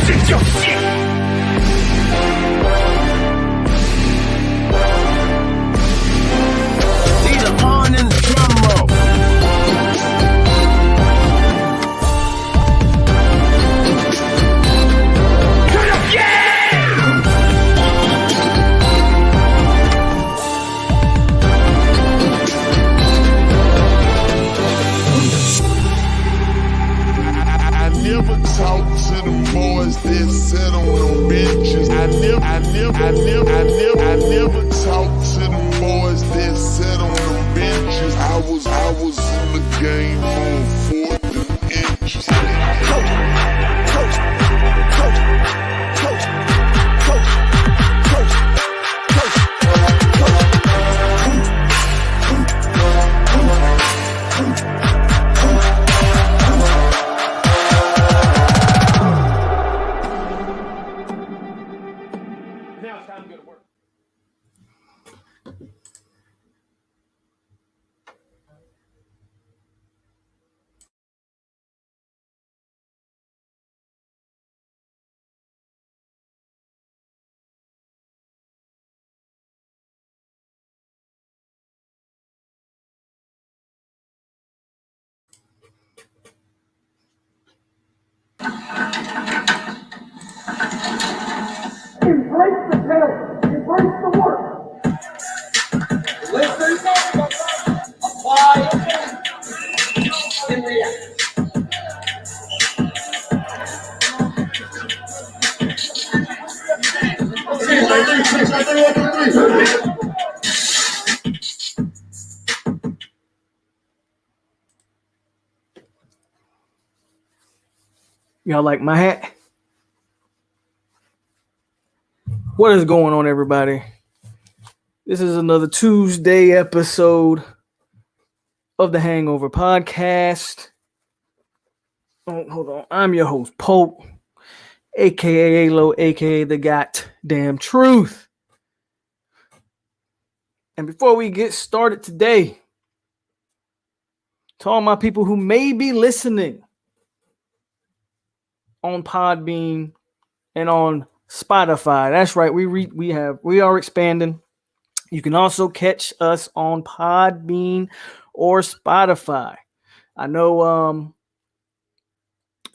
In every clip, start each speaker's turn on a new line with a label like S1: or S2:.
S1: 是游戏。Need a horn and a drum roll. Turn up, yeah!
S2: I never talk to them boys that sit on them benches. I never talk to them boys that sit on them benches. I was in the game on 4th and inches.
S3: Now it's time to go to work. Embrace the penalty. Embrace the work. Listen, apply, and react. Y'all like my hat? What is going on, everybody? This is another Tuesday episode of the Hangover podcast. Oh, hold on. I'm your host, POLK, a.k.a. a.k.a. the goddamn truth. And before we get started today, to all my people who may be listening on Podbean and on Spotify. That's right. We are expanding. You can also catch us on Podbean or Spotify. I know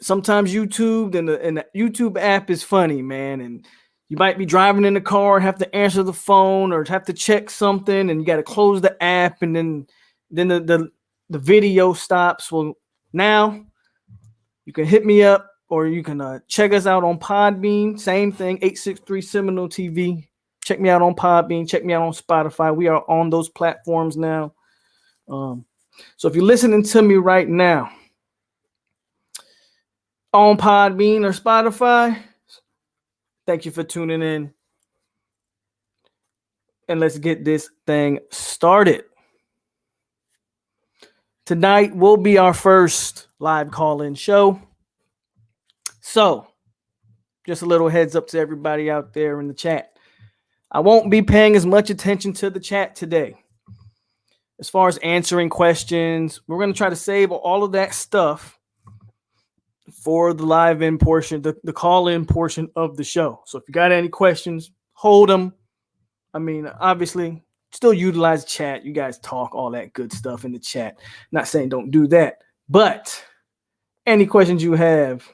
S3: sometimes YouTube and the YouTube app is funny, man, and you might be driving in the car and have to answer the phone or have to check something, and you got to close the app, and then the video stops. Well, now you can hit me up. Or you can check us out on Podbean. Same thing, 863 Seminole TV. Check me out on Podbean. Check me out on Spotify. We are on those platforms now. So if you're listening to me right now on Podbean or Spotify, thank you for tuning in. And let's get this thing started. Tonight will be our first live call-in show. So, just a little heads up to everybody out there in the chat. I won't be paying as much attention to the chat today. As far as answering questions, we're going to try to save all of that stuff for the live-in portion, the call-in portion of the show. So if you got any questions, hold them. I mean, obviously, still utilize chat. You guys talk all that good stuff in the chat. Not saying don't do that. But any questions you have,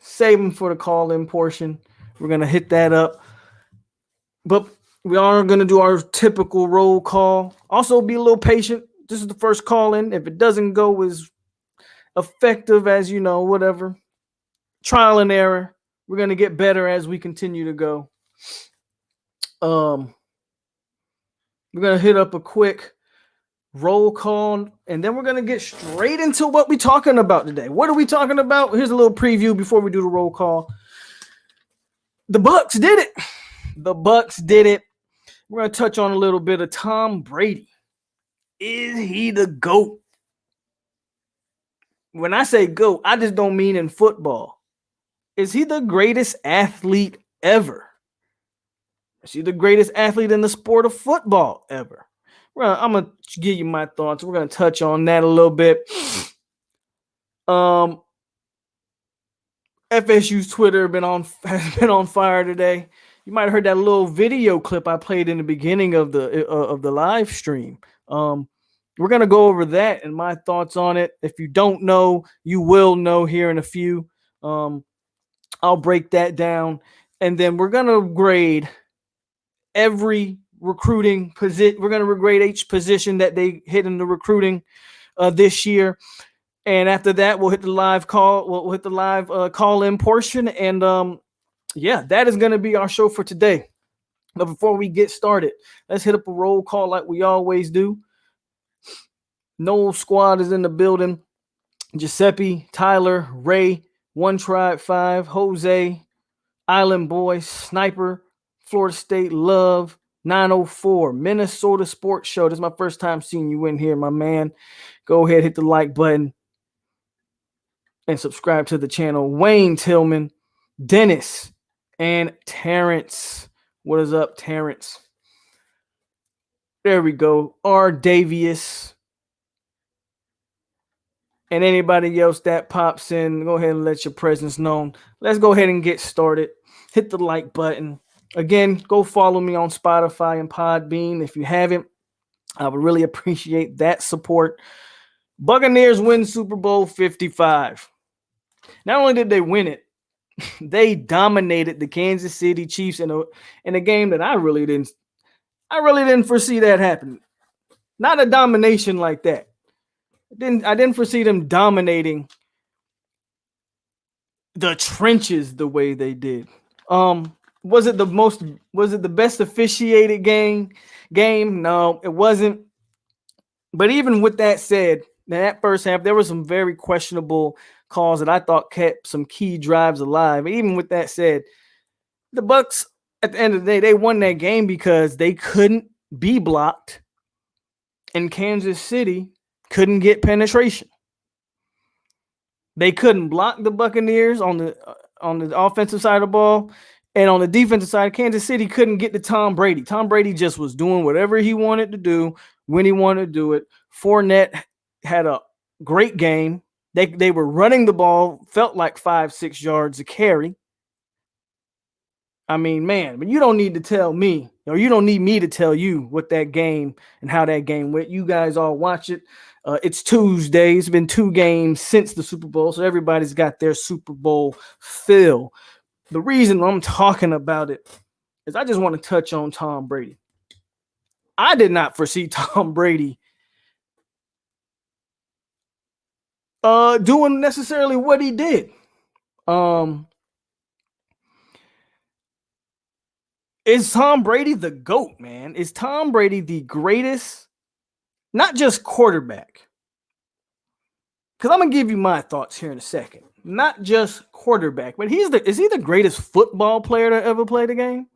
S3: save them for the call-in portion. We're going to hit that up. But we are going to do our typical roll call. Also, be a little patient. This is the first call-in. If it doesn't go as effective as, whatever, trial and error. We're going to get better as we continue to go. We're going to hit up a quick roll call, and then we're going to get straight into what we're talking about today. What are we talking about? Here's a little preview before we do the roll call. The Bucs did it. We're going to touch on a little bit of Tom Brady. Is he the GOAT? When I say GOAT, I just don't mean in football. Is he the greatest athlete ever? Is he the greatest athlete in the sport of football ever? I'm going to give you my thoughts. We're going to touch on that a little bit. FSU's Twitter has been on fire today. You might have heard that little video clip I played in the beginning of the live stream. We're gonna go over that and my thoughts on it. If you don't know, you will know here in a few. I'll break that down, and then we're gonna grade every recruiting position. We're gonna grade each position that they hit in the recruiting this year. And after that, we'll hit the live call. We'll hit the live call-in portion, and yeah, that is going to be our show for today. But before we get started, let's hit up a roll call like we always do. Noel Squad is in the building. Giuseppe, Tyler, Ray, One Tribe 5, Jose, Island Boy, Sniper, Florida State Love, 904, Minnesota Sports Show. This is my first time seeing you in here, my man. Go ahead, hit the like button and subscribe to the channel. Wayne Tillman, Dennis, and Terrence. What is up, Terrence? There we go. R. Davius. And anybody else that pops in, go ahead and let your presence known. Let's go ahead and get started. Hit the like button. Again, go follow me on Spotify and Podbean. If you haven't, I would really appreciate that support. Buccaneers win Super Bowl 55. Not only did they win it, they dominated the Kansas City Chiefs in a game that I really didn't foresee that happening. Not a domination like that. I didn't foresee them dominating the trenches the way they did. Was it the best officiated game? No, it wasn't. But even with that said, that first half, there were some very questionable calls that I thought kept some key drives alive. And even with that said, the Bucs, at the end of the day, they won that game because they couldn't be blocked, and Kansas City couldn't get penetration. They couldn't block the Buccaneers on the offensive side of the ball, and on the defensive side, Kansas City couldn't get to Tom Brady. Tom Brady just was doing whatever he wanted to do when he wanted to do it. Fournette had a great game. They were running the ball, felt like 5-6 yards a carry. I mean, man, but you don't need to tell me, or you don't need me to tell you what that game and how that game went. You guys all watch it. It's Tuesday. It's been 2 games since the Super Bowl, so everybody's got their Super Bowl fill. The reason I'm talking about it is I just want to touch on Tom Brady. I did not foresee Tom Brady doing necessarily what he did. Is Tom Brady the GOAT, man? Is Tom Brady the greatest, not just quarterback? Because I'm going to give you my thoughts here in a second. Not just quarterback, but is he the greatest football player to ever play the game?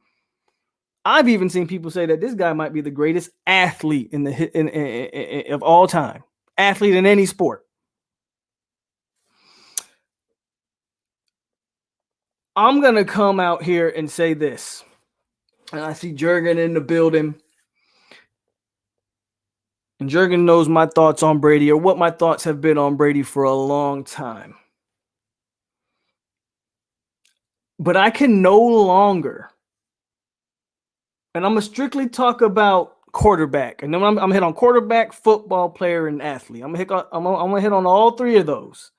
S3: I've even seen people say that this guy might be the greatest athlete of all time. Athlete in any sport. I'm going to come out here and say this. And I see Jurgen in the building. And Jurgen knows my thoughts on Brady, or what my thoughts have been on Brady for a long time. But I can no longer, and I'm going to strictly talk about quarterback. And then I'm going to hit on quarterback, football player, and athlete. I'm going to hit on all 3 of those.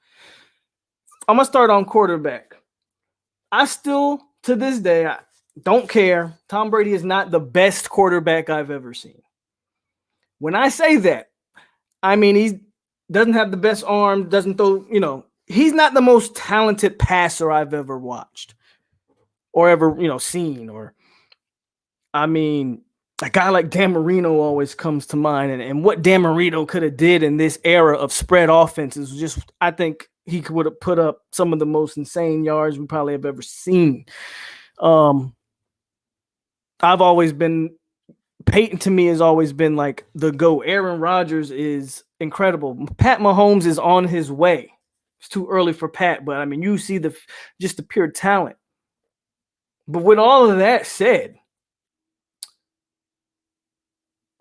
S3: I'm going to start on quarterback. I still, to this day, I don't care. Tom Brady is not the best quarterback I've ever seen. When I say that, I mean he doesn't have the best arm, doesn't throw, he's not the most talented passer I've ever watched or ever, seen. Or, I mean, a guy like Dan Marino always comes to mind, and what Dan Marino could have did in this era of spread offenses was just, I think he would have put up some of the most insane yards we probably have ever seen. I've always been, Peyton to me has always been like the GOAT. Aaron Rodgers is incredible. Pat Mahomes is on his way. It's too early for Pat, but I mean, you see just the pure talent. But with all of that said,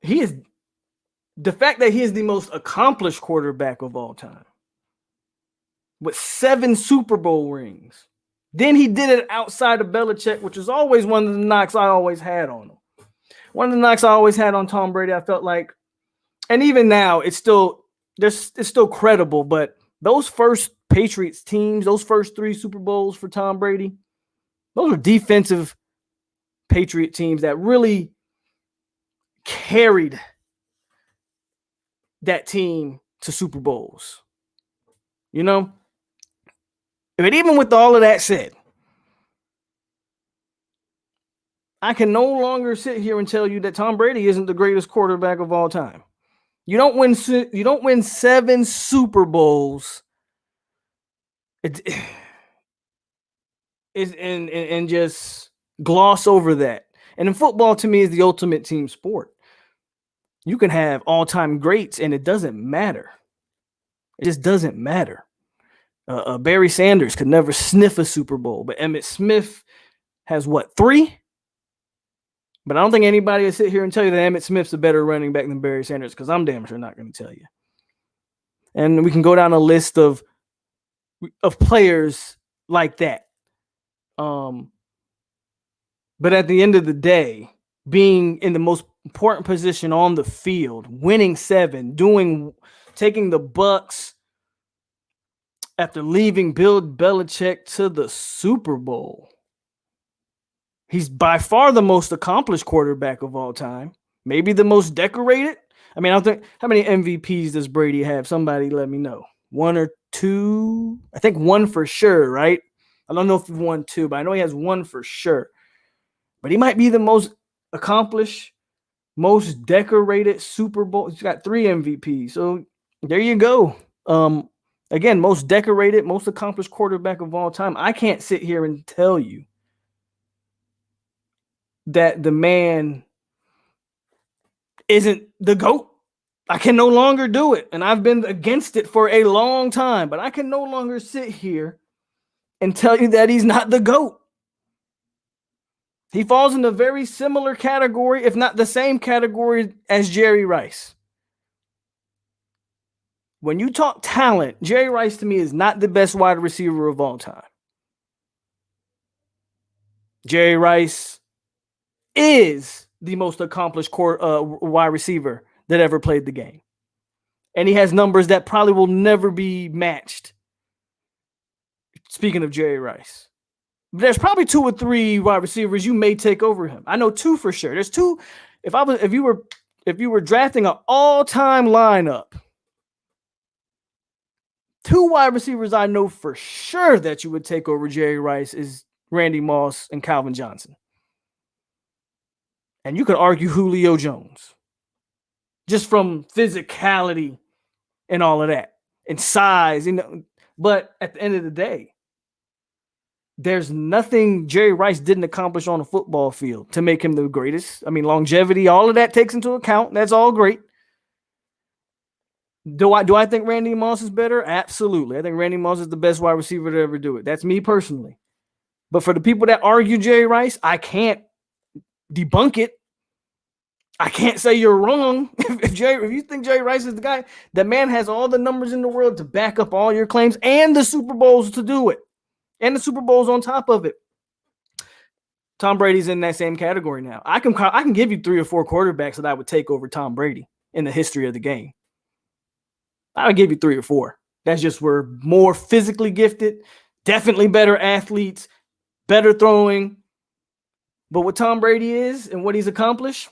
S3: the fact that he is the most accomplished quarterback of all time. with 7 Super Bowl rings. Then he did it outside of Belichick, which is always one of the knocks I always had on him. One of the knocks I always had on Tom Brady, I felt like, and even now, it's still credible, but those first Patriots teams, those first 3 Super Bowls for Tom Brady, those are defensive Patriot teams that really carried that team to Super Bowls. You know? But even with all of that said, I can no longer sit here and tell you that Tom Brady isn't the greatest quarterback of all time. You don't win 7 Super Bowls and just gloss over that. And in football, to me, is the ultimate team sport. You can have all-time greats, and it doesn't matter. It just doesn't matter. Barry Sanders could never sniff a Super Bowl, but Emmitt Smith has what, 3? But I don't think anybody will sit here and tell you that Emmitt Smith's a better running back than Barry Sanders, because I'm damn sure not going to tell you. And we can go down a list of players like that. But at the end of the day, being in the most important position on the field, winning 7, taking the Bucs after leaving Bill Belichick to the Super Bowl. He's by far the most accomplished quarterback of all time. Maybe the most decorated. I mean, I don't think, how many MVPs does Brady have? Somebody let me know. 1 or 2? I think 1 for sure, right? I don't know if he won 2, but I know he has 1 for sure. But he might be the most accomplished, most decorated Super Bowl. He's got 3 MVPs. So there you go. Again, most decorated, most accomplished quarterback of all time. I can't sit here and tell you that the man isn't the GOAT. I can no longer do it. And I've been against it for a long time, but I can no longer sit here and tell you that he's not the GOAT. He falls in a very similar category, if not the same category as Jerry Rice. When you talk talent, Jerry Rice to me is not the best wide receiver of all time. Jerry Rice is the most accomplished wide receiver that ever played the game. And he has numbers that probably will never be matched. Speaking of Jerry Rice. There's probably 2 or 3 wide receivers you may take over him. I know 2 for sure. There's 2. If you were drafting an all-time lineup, 2 wide receivers I know for sure that you would take over Jerry Rice is Randy Moss and Calvin Johnson. And you could argue Julio Jones. Just from physicality and all of that. And size. But at the end of the day, there's nothing Jerry Rice didn't accomplish on a football field to make him the greatest. I mean, longevity, all of that takes into account. That's all great. Do I think Randy Moss is better? Absolutely. I think Randy Moss is the best wide receiver to ever do it. That's me personally. But for the people that argue Jerry Rice, I can't debunk it. I can't say you're wrong. If you think Jerry Rice is the guy, the man has all the numbers in the world to back up all your claims and the Super Bowls to do it. And the Super Bowls on top of it. Tom Brady's in that same category now. I can give you 3 or 4 quarterbacks that I would take over Tom Brady in the history of the game. I would give you 3 or 4. That's just we're more physically gifted, definitely better athletes, better throwing. But what Tom Brady is and what he's accomplished,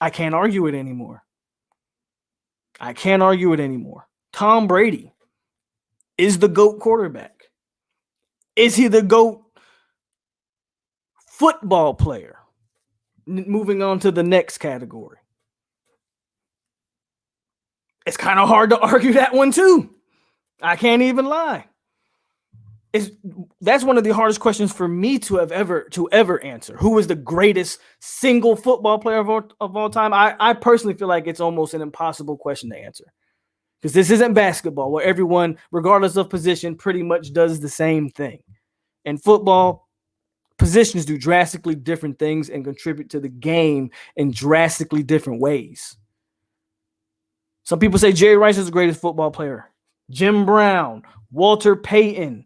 S3: I can't argue it anymore. Tom Brady is the GOAT quarterback. Is he the GOAT football player? Moving on to the next category. It's kind of hard to argue that one too. I can't even lie. That's one of the hardest questions for me to ever answer. Who is the greatest single football player of all time? I personally feel like it's almost an impossible question to answer. Because this isn't basketball where everyone, regardless of position, pretty much does the same thing. In football, positions do drastically different things and contribute to the game in drastically different ways. Some people say Jerry Rice is the greatest football player. Jim Brown, Walter Payton,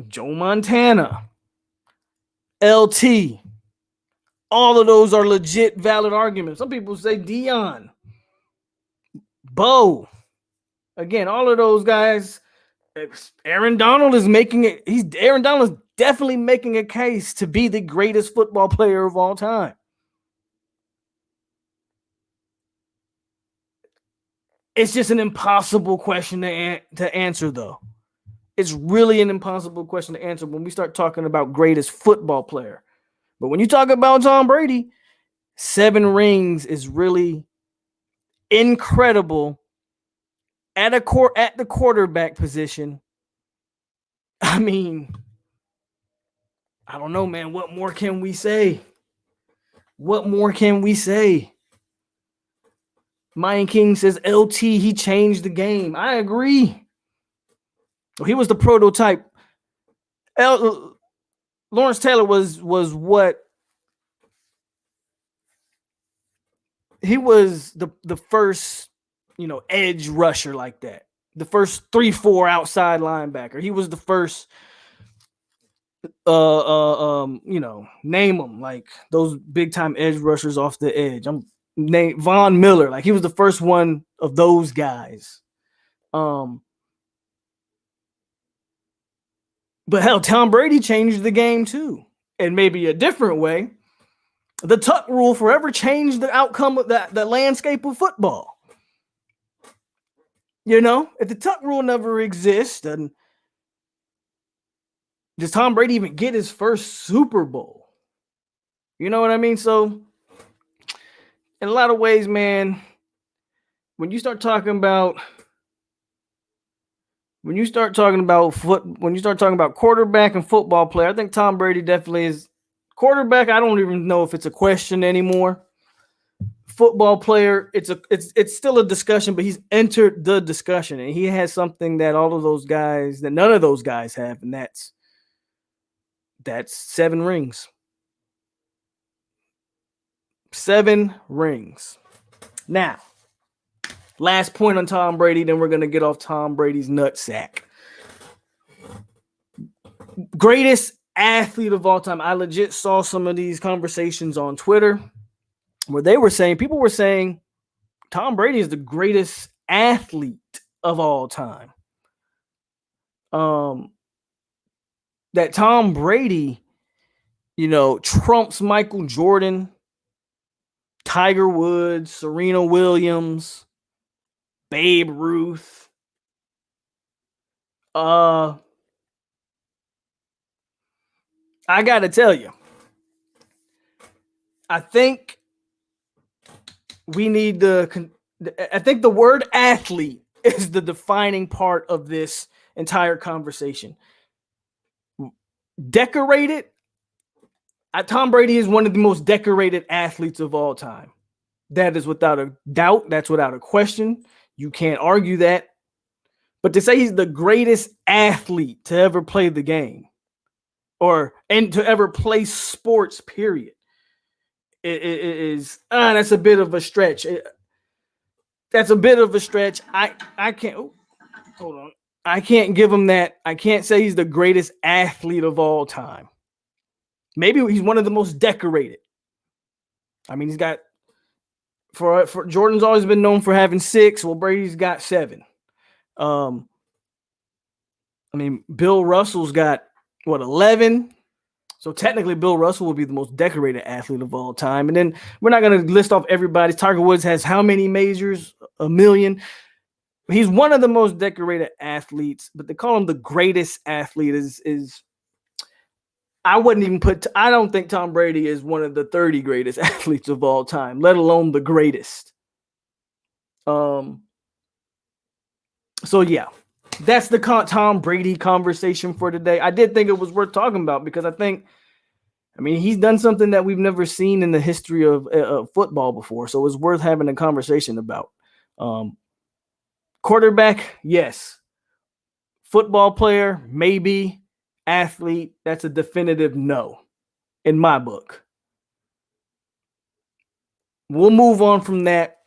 S3: Joe Montana, LT. All of those are legit valid arguments. Some people say Dion, Bo. Again, all of those guys. Aaron Donald is making it. Aaron Donald is definitely making a case to be the greatest football player of all time. It's just an impossible question to answer, though. It's really an impossible question to answer when we start talking about greatest football player. But when you talk about Tom Brady, 7 rings is really incredible at the quarterback position. I mean, I don't know, man. What more can we say? What more can we say? Mayan King says LT, he changed the game. I agree. He was the prototype. Lawrence Taylor was what he was the first, edge rusher like that. The first 3-4 outside linebacker. He was the first name them, like those big time edge rushers off the edge. I'm named Von Miller. Like he was the first one of those guys. But hell, Tom Brady changed the game too, and maybe a different way. The tuck rule forever changed the outcome of the landscape of football. If the tuck rule never exists, then does Tom Brady even get his first Super Bowl? You know what I mean? So, in a lot of ways, man, when you start talking about quarterback and football player, I think Tom Brady definitely is quarterback. I don't even know if it's a question anymore. Football player, it's still a discussion, but he's entered the discussion, and he has something that none of those guys have, and that's 7 rings. 7 rings. Now, last point on Tom Brady, then we're going to get off Tom Brady's nutsack. Greatest athlete of all time. I legit saw some of these conversations on Twitter where people were saying Tom Brady is the greatest athlete of all time. That Tom Brady, trumps Michael Jordan, Tiger Woods, Serena Williams, Babe Ruth. I got to tell you, I think the word athlete is the defining part of this entire conversation. Decorated. Tom Brady is one of the most decorated athletes of all time. That is without a doubt. That's without a question. You can't argue that. But to say he's the greatest athlete to ever play the game and to ever play sports, period, that's a bit of a stretch. That's a bit of a stretch. I can't. Hold on. I can't give him that. I can't say he's the greatest athlete of all time. Maybe he's one of the most decorated. I mean, he's got for Jordan's always been known for having 6. Well, Brady's got 7. Bill Russell's got 11. So technically, Bill Russell will be the most decorated athlete of all time. And then we're not going to list off everybody. Tiger Woods has how many majors? 1 million. He's one of the most decorated athletes, but they call him the greatest athlete. I don't think Tom Brady is one of the 30 greatest athletes of all time, let alone the greatest. So yeah, that's the Tom Brady conversation for today. I did think it was worth talking about because he's done something that we've never seen in the history of football before. So it's worth having a conversation about. Quarterback, yes. Football player, maybe. Athlete, that's a definitive no in my book. We'll move on from that.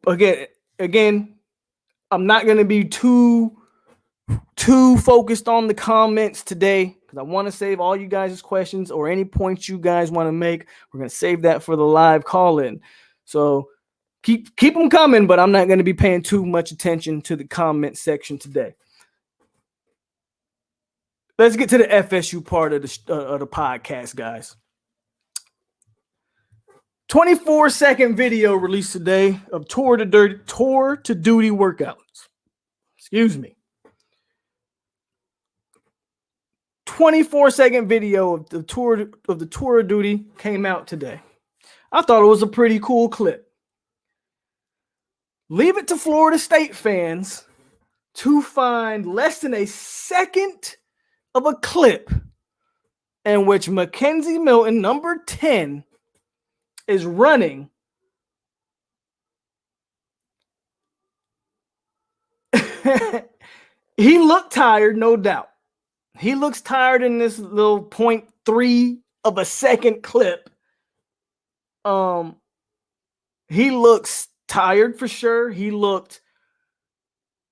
S3: Again, I'm not going to be too focused on the comments today because I want to save all you guys' questions or any points you guys want to make. We're going to save that for the live call-in. So keep them coming, but I'm not going to be paying too much attention to the comment section today. Let's get to the FSU part of the podcast, guys. 24-second video released today of tour to duty workouts. Excuse me. 24-second video of the tour of duty came out today. I thought it was a pretty cool clip. Leave it to Florida State fans to find less than a second of a clip in which Mackenzie Milton, number 10, is running he looked tired, no doubt. He looks tired in this little 0.3 of a second clip. He looks tired for sure. He looked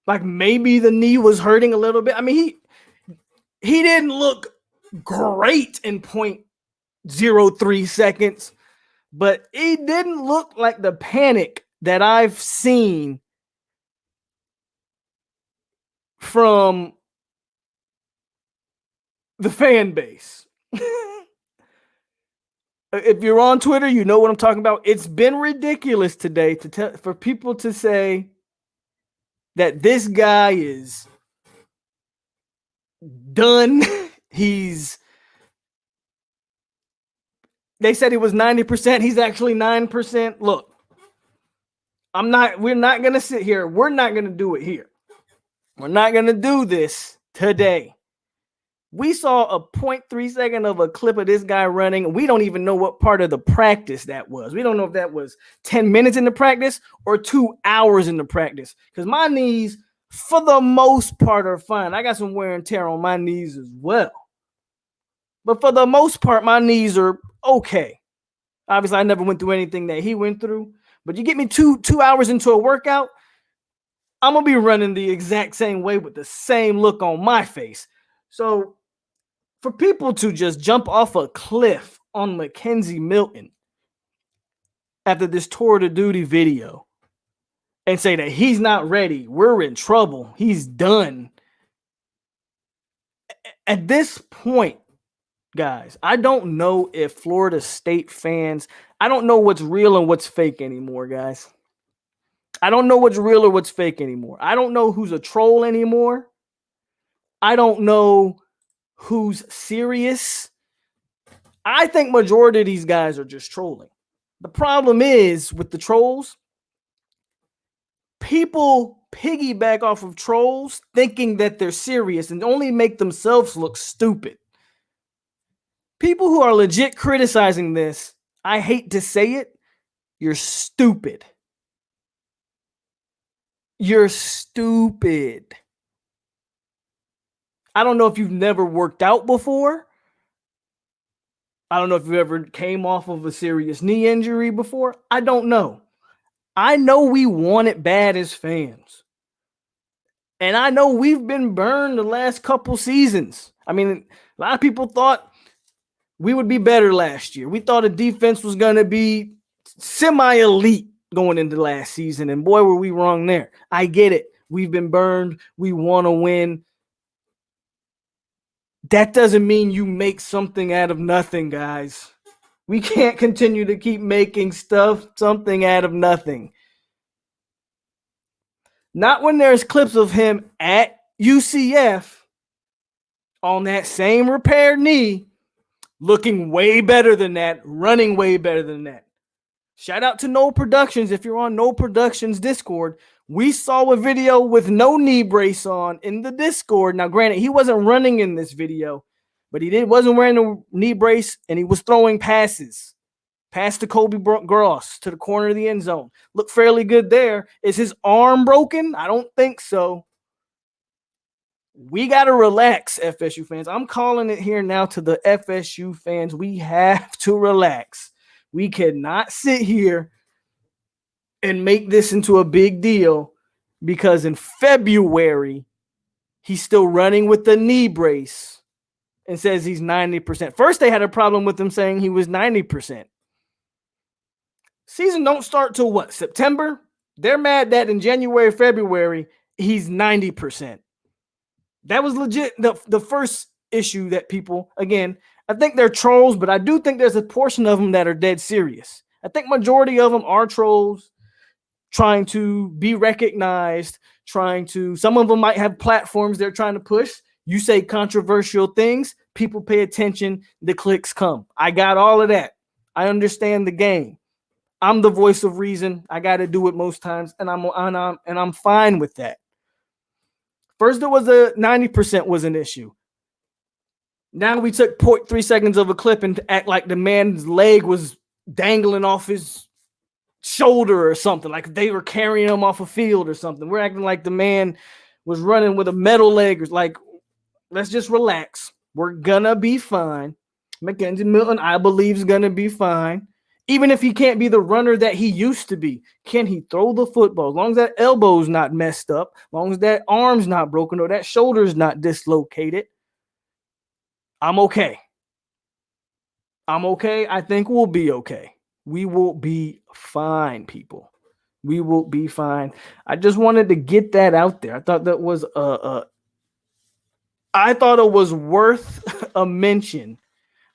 S3: like maybe the knee was hurting a little bit. I mean, he didn't look great in 0.03 seconds, but he didn't look like the panic that I've seen from the fan base. If you're on Twitter, you know what I'm talking about. It's been ridiculous today for people to say that this guy is done. They said he was 90%. He's actually 9%. Look, we're not going to sit here. We're not going to do it here. We're not going to do this today. We saw a 0.3 second of a clip of this guy running. We don't even know what part of the practice that was. We don't know if that was 10 minutes in the practice or 2 hours in the practice. Because my knees, for the most part, are fine. I got some wear and tear on my knees as well. But for the most part, my knees are okay. Obviously, I never went through anything that he went through. But you get me two hours into a workout, I'm going to be running the exact same way with the same look on my face. So for people to just jump off a cliff on Mackenzie Milton after this tour to duty video and say that he's not ready, we're in trouble, he's done. At this point, guys, I don't know if Florida State fans, I don't know what's real and what's fake anymore, guys. I don't know what's real or what's fake anymore. I don't know who's a troll anymore. I don't know who's serious. I think majority of these guys are just trolling. The problem is with the trolls, people piggyback off of trolls thinking that they're serious and only make themselves look stupid. People who are legit criticizing this, I hate to say it, you're stupid. You're stupid. I don't know if you've never worked out before. I don't know if you ever came off of a serious knee injury before. I don't know. I know we want it bad as fans. And I know we've been burned the last couple seasons. I mean, a lot of people thought we would be better last year. We thought the defense was going to be semi-elite going into last season. And boy, were we wrong there. I get it. We've been burned. We want to win. That doesn't mean you make something out of nothing, guys. We can't continue to keep making something out of nothing. Not when there's clips of him at UCF on that same repaired knee, looking way better than that, running way better than that. Shout out to No Productions. If you're on No Productions Discord, we saw a video with no knee brace on in the Discord. Now, granted, he wasn't running in this video, but he wasn't wearing a knee brace, and he was throwing passes. Pass to Kobe Gross to the corner of the end zone. Looked fairly good there. Is his arm broken? I don't think so. We got to relax, FSU fans. I'm calling it here now to the FSU fans. We have to relax. We cannot sit here and make this into a big deal because in February, he's still running with the knee brace and says he's 90%. First, they had a problem with him saying he was 90%. Season don't start till what? September? They're mad that in January, February, he's 90%. That was legit the first issue that people, again, I think they're trolls, but I do think there's a portion of them that are dead serious. I think majority of them are trolls trying to be recognized, some of them might have platforms they're trying to push. You say controversial things, people pay attention, the clicks come. I got all of that. I understand the game. I'm the voice of reason. I got to do it most times, and I'm fine with that. First, there was a 90% was an issue. Now we took 0.3 seconds of a clip and act like the man's leg was dangling off his shoulder or something, like they were carrying him off a field or something. We're acting like the man was running with a metal leg. Like, let's just relax. We're gonna be fine. Mackenzie Milton, I believe, is gonna be fine. Even if he can't be the runner that he used to be, can he throw the football? As long as that elbow's not messed up, as long as that arm's not broken or that shoulder's not dislocated, I'm okay. I think we'll be okay. We will be fine, people. We will be fine. I just wanted to get that out there. I thought that was I thought it was worth a mention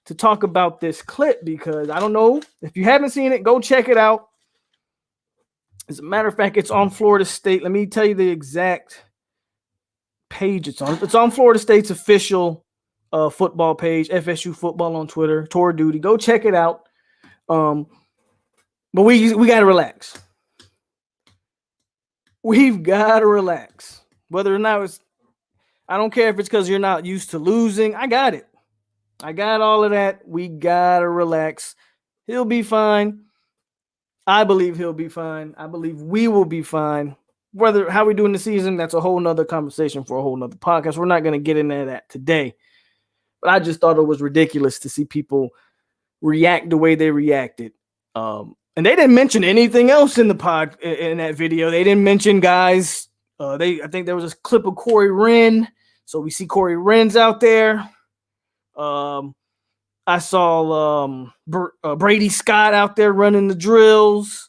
S3: to talk about this clip because I don't know if you haven't seen it, go check it out. As a matter of fact, it's on Florida State. Let me tell you the exact page it's on. It's on Florida State's official football page, FSU football on Twitter, Tour Duty. Go check it out. But we got to relax. We've got to relax. Whether or not I don't care if it's because you're not used to losing. I got it. I got all of that. We got to relax. He'll be fine. I believe he'll be fine. I believe we will be fine. How we do in the season, that's a whole nother conversation for a whole nother podcast. We're not going to get into that today. But I just thought it was ridiculous to see people react the way they reacted. And they didn't mention anything else in the pod in that video. They didn't mention guys. I think there was a clip of Corey Wren. So we see Corey Wren's out there. I saw Brady Scott out there running the drills.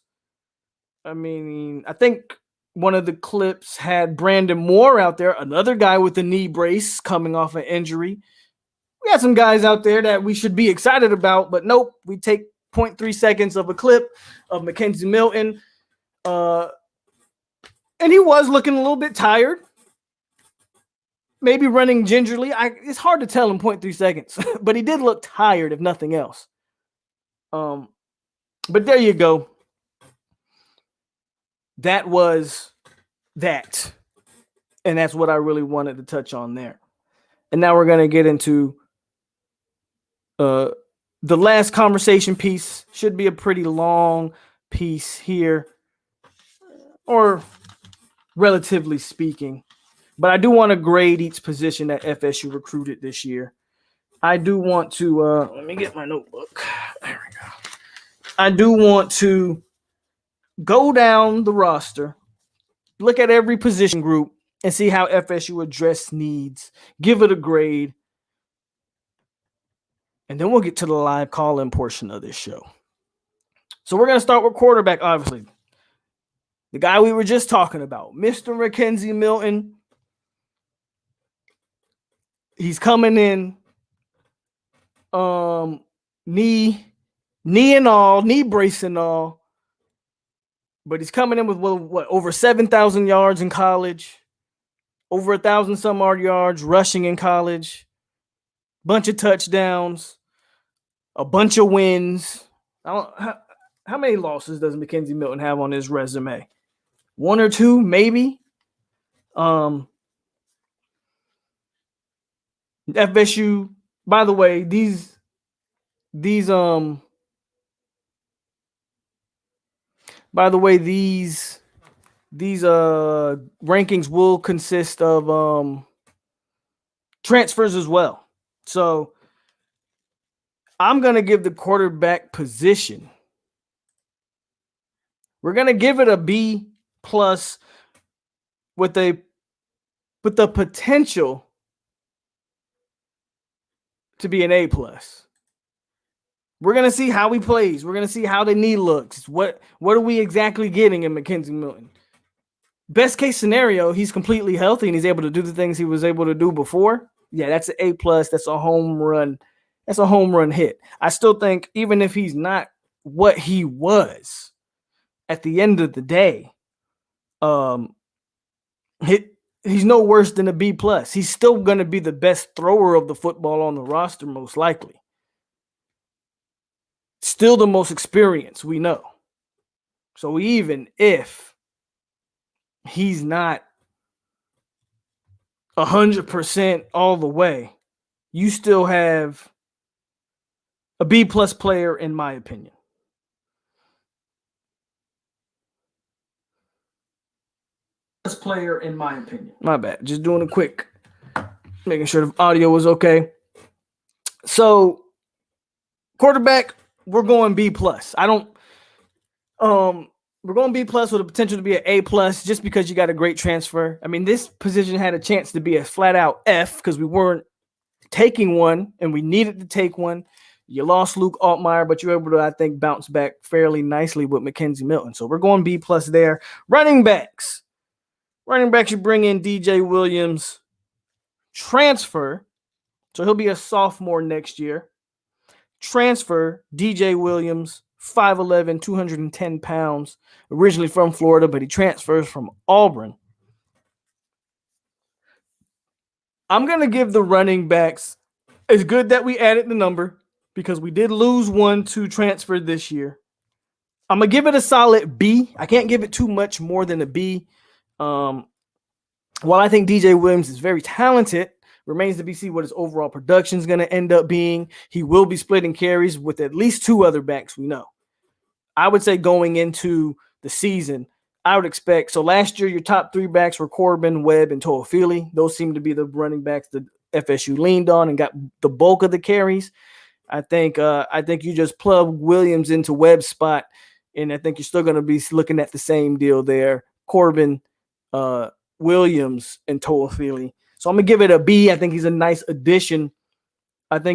S3: I mean, I think one of the clips had Brandon Moore out there, another guy with a knee brace coming off an injury. We got some guys out there that we should be excited about, but nope, we take 0.3 seconds of a clip of Mackenzie Milton. And he was looking a little bit tired. Maybe running gingerly. It's hard to tell in 0.3 seconds, but he did look tired, if nothing else. But there you go. That was that. And that's what I really wanted to touch on there. And now we're going to get into the last conversation piece. Should be a pretty long piece here, or relatively speaking. But I do want to grade each position that FSU recruited this year. I do want to, let me get my notebook. There we go. I do want to go down the roster, look at every position group, and see how FSU addressed needs, give it a grade, and then we'll get to the live call-in portion of this show. So we're going to start with quarterback, obviously. The guy we were just talking about, Mr. Mackenzie Milton. He's coming in knee and all, knee brace and all. But he's coming in with what over 7,000 yards in college, over 1,000 some odd yards rushing in college, bunch of touchdowns, a bunch of wins. How many losses does Mackenzie Milton have on his resume? One or two, maybe. FSU, by the way, these rankings will consist of transfers as well. So I'm going to give the quarterback position We're gonna give it a B plus with the potential to be an A plus. We're gonna see how he plays. We're gonna see how the knee looks. What are we exactly getting in McKenzie Milton? Best case scenario, he's completely healthy and he's able to do the things he was able to do before. Yeah, that's an A plus. That's a home run. That's a home run hit. I still think even if he's not what he was at the end of the day, he's no worse than a B plus. He's still going to be the best thrower of the football on the roster, most likely. Still the most experienced, we know. So even if he's not 100% all the way, you still have a B plus player, in my opinion. My bad. Just doing a quick, making sure the audio was okay. So, quarterback, we're going B plus. We're going B plus with the potential to be an A plus just because you got a great transfer. I mean, this position had a chance to be a flat out F because we weren't taking one and we needed to take one. You lost Luke Altmaier, but you were able to, I think, bounce back fairly nicely with McKenzie Milton. So we're going B plus there. Running backs, you bring in DJ Williams, transfer. So he'll be a sophomore next year. Transfer, DJ Williams, 5'11", 210 pounds, originally from Florida, but he transfers from Auburn. I'm going to give the running backs, it's good that we added the number because we did lose one to transfer this year. I'm going to give it a solid B. I can't give it too much more than a B. While I think DJ Williams is very talented, remains to be seen what his overall production is going to end up being. He will be splitting carries with at least two other backs we know. I would say going into the season, I would expect. So last year, your top three backs were Corbin, Webb, and Toafili. Those seem to be the running backs that FSU leaned on and got the bulk of the carries. I think you just plug Williams into Webb's spot, and I think you're still going to be looking at the same deal there. Corbin, Williams, and Toafili. So I'm gonna give it a B. I think he's a nice addition. To the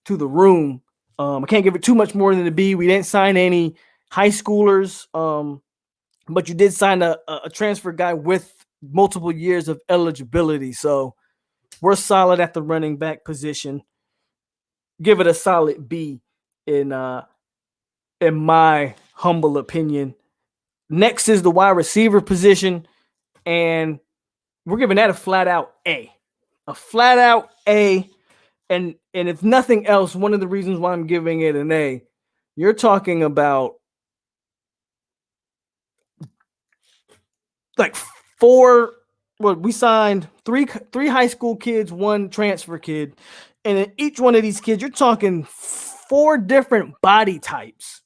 S3: room. I can't give it too much more than a B. We didn't sign any high schoolers, but you did sign a transfer guy with multiple years of eligibility. So we're solid at the running back position. Give it a solid B in my humble opinion. Next is the wide receiver position, and we're giving that a flat out A. A flat out A. And if nothing else, one of the reasons why I'm giving it an A, you're talking about like we signed three high school kids, one transfer kid. And in each one of these kids, you're talking four different body types.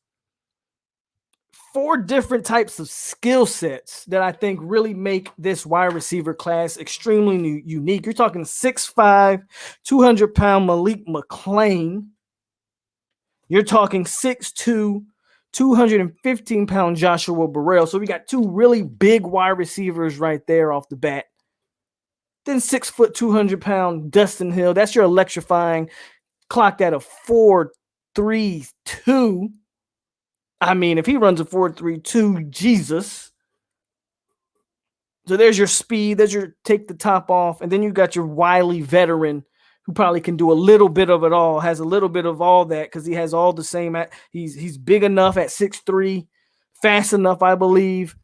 S3: Four different types of skill sets that I think really make this wide receiver class extremely unique. You're talking 6'5", 200-pound Malik McClain. You're talking 6'2", 215-pound Joshua Burrell. So we got two really big wide receivers right there off the bat. Then 6 foot, 200-pound Dustin Hill. That's your electrifying. Clocked at a 4.32. I mean, if he runs a 4.32, Jesus. So there's your speed. There's your take the top off. And then you got your wily veteran who probably can do a little bit of it all, has a little bit of all that because he has all the same. He's big enough at 6'3", fast enough, I believe.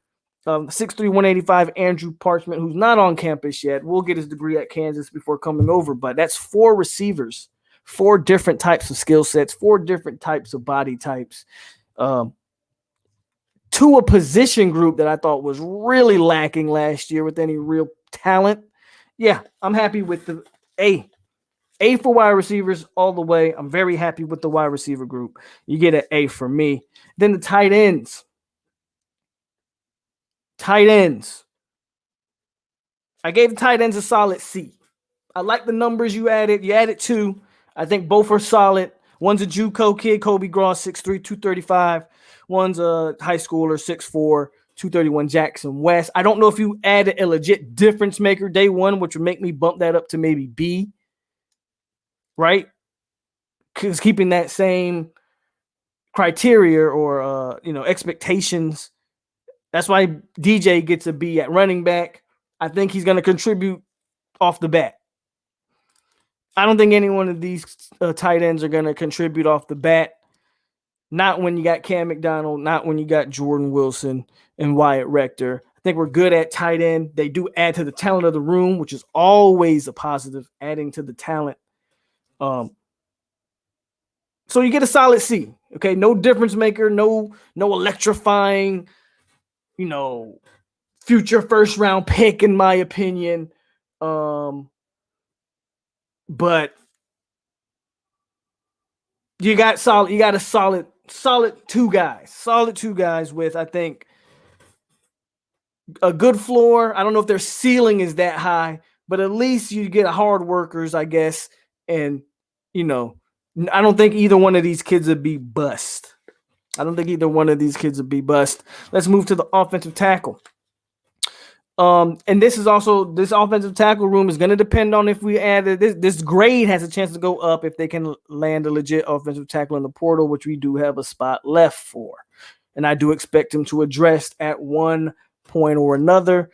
S3: 6'3", 185, Andrew Parchment, who's not on campus yet. We'll get his degree at Kansas before coming over. But that's four receivers, four different types of skill sets, four different types of body types. To a position group that I thought was really lacking last year with any real talent. Yeah, I'm happy with the A. A for wide receivers all the way. I'm very happy with the wide receiver group. You get an A for me. Then the tight ends. I gave the tight ends a solid C. I like the numbers you added. You added two. I think both are solid. One's a JUCO kid, Kobe Gross, 6'3", 235. One's a high schooler, 6'4", 231, Jackson West. I don't know if you added a legit difference maker day one, which would make me bump that up to maybe B, right? Because keeping that same criteria or expectations. That's why DJ gets a B at running back. I think he's going to contribute off the bat. I don't think any one of these tight ends are going to contribute off the bat. Not when you got Cam McDonald, not when you got Jordan Wilson and Wyatt Rector. I think we're good at tight end. They do add to the talent of the room, which is always a positive, adding to the talent. So you get a solid C. Okay, no difference maker, no electrifying, future first round pick in my opinion. But you got a solid two guys with, I think, a good floor. I don't know if their ceiling is that high, but at least you get hard workers, I guess. And, I don't think either one of these kids would be bust. Let's move to the offensive tackle. And this offensive tackle room is going to depend on if we add this grade has a chance to go up if they can land a legit offensive tackle in the portal, which we do have a spot left for. And I do expect him to address at one point or another.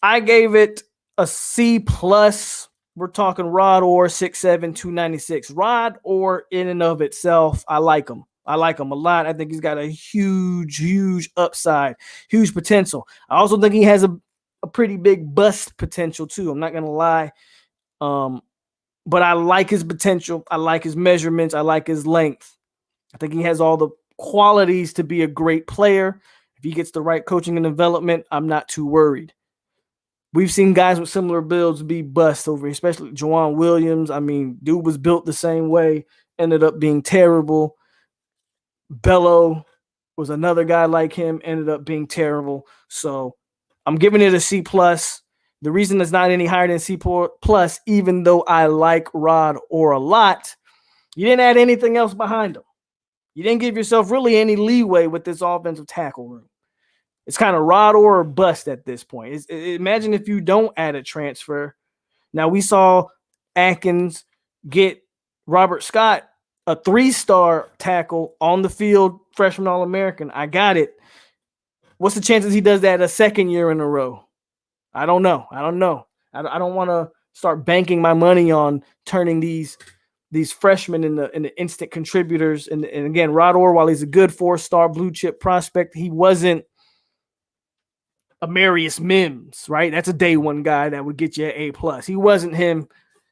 S3: I gave it a C plus. We're talking Rod Orr, 6'7", 296. Rod Orr in and of itself, I like him. a lot. I think he's got a huge upside, huge potential. I also think he has a pretty big bust potential too. I'm not going to lie. But I like his potential. I like his measurements. I like his length. I think he has all the qualities to be a great player. If he gets the right coaching and development, I'm not too worried. We've seen guys with similar builds be bust over, especially Juwan Williams. I mean, dude was built the same way, ended up being terrible. Bello was another guy like him, ended up being terrible. So I'm giving it a C plus. The reason it's not any higher than C plus, even though I like Rod Orr a lot, you didn't add anything else behind him. You didn't give yourself really any leeway with this offensive tackle room. It's kind of Rod Orr or bust at this point. Imagine if you don't add a transfer. Now, we saw Atkins get Robert Scott, a 3-star tackle on the field, freshman All-American. I got it. What's the chances he does that a second year in a row? I don't know. I don't want to start banking my money on turning these freshmen into instant contributors. And again, Rod Orr, while he's a good 4-star blue chip prospect, he wasn't a Marius Mims, right? That's a day one guy that would get you an A plus. He wasn't him.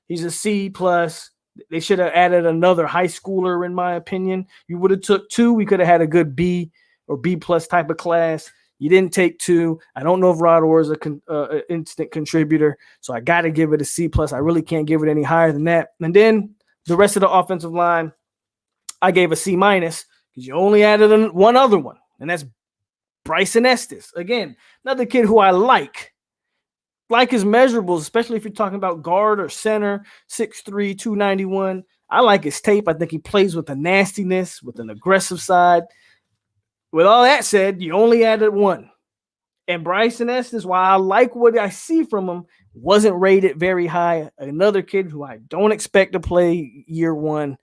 S3: He's a C plus. They should have added another high schooler, in my opinion. You would have took 2. We could have had a good B or B plus type of class. You didn't take 2. I don't know if Rod Orr is an instant contributor, so I got to give it a C plus. I really can't give it any higher than that. And then the rest of the offensive line, I gave a C minus because you only added one other one, and that's Bryson Estes. Again, another kid who I like his measurables, especially if you're talking about guard or center, 6'3", 291. I like his tape. I think he plays with a nastiness, with an aggressive side. With all that said, you only added 1. And Bryson Estes, while I like what I see from him, wasn't rated very high. Another kid who I don't expect to play year 1.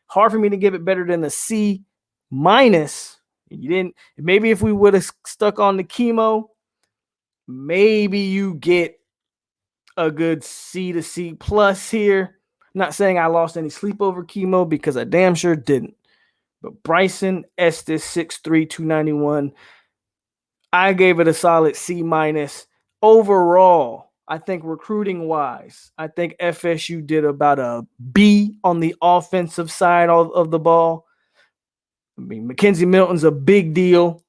S3: Hard for me to give it better than a C minus. You didn't. Maybe if we would have stuck on the chemo, maybe you get a good C to C plus here. I'm not saying I lost any sleep over chemo because I damn sure didn't. But Bryson Estes, 6'3", 291. I gave it a solid C minus. Overall, I think recruiting wise, I think FSU did about a B on the offensive side of the ball. I mean, Mackenzie Milton's a big deal.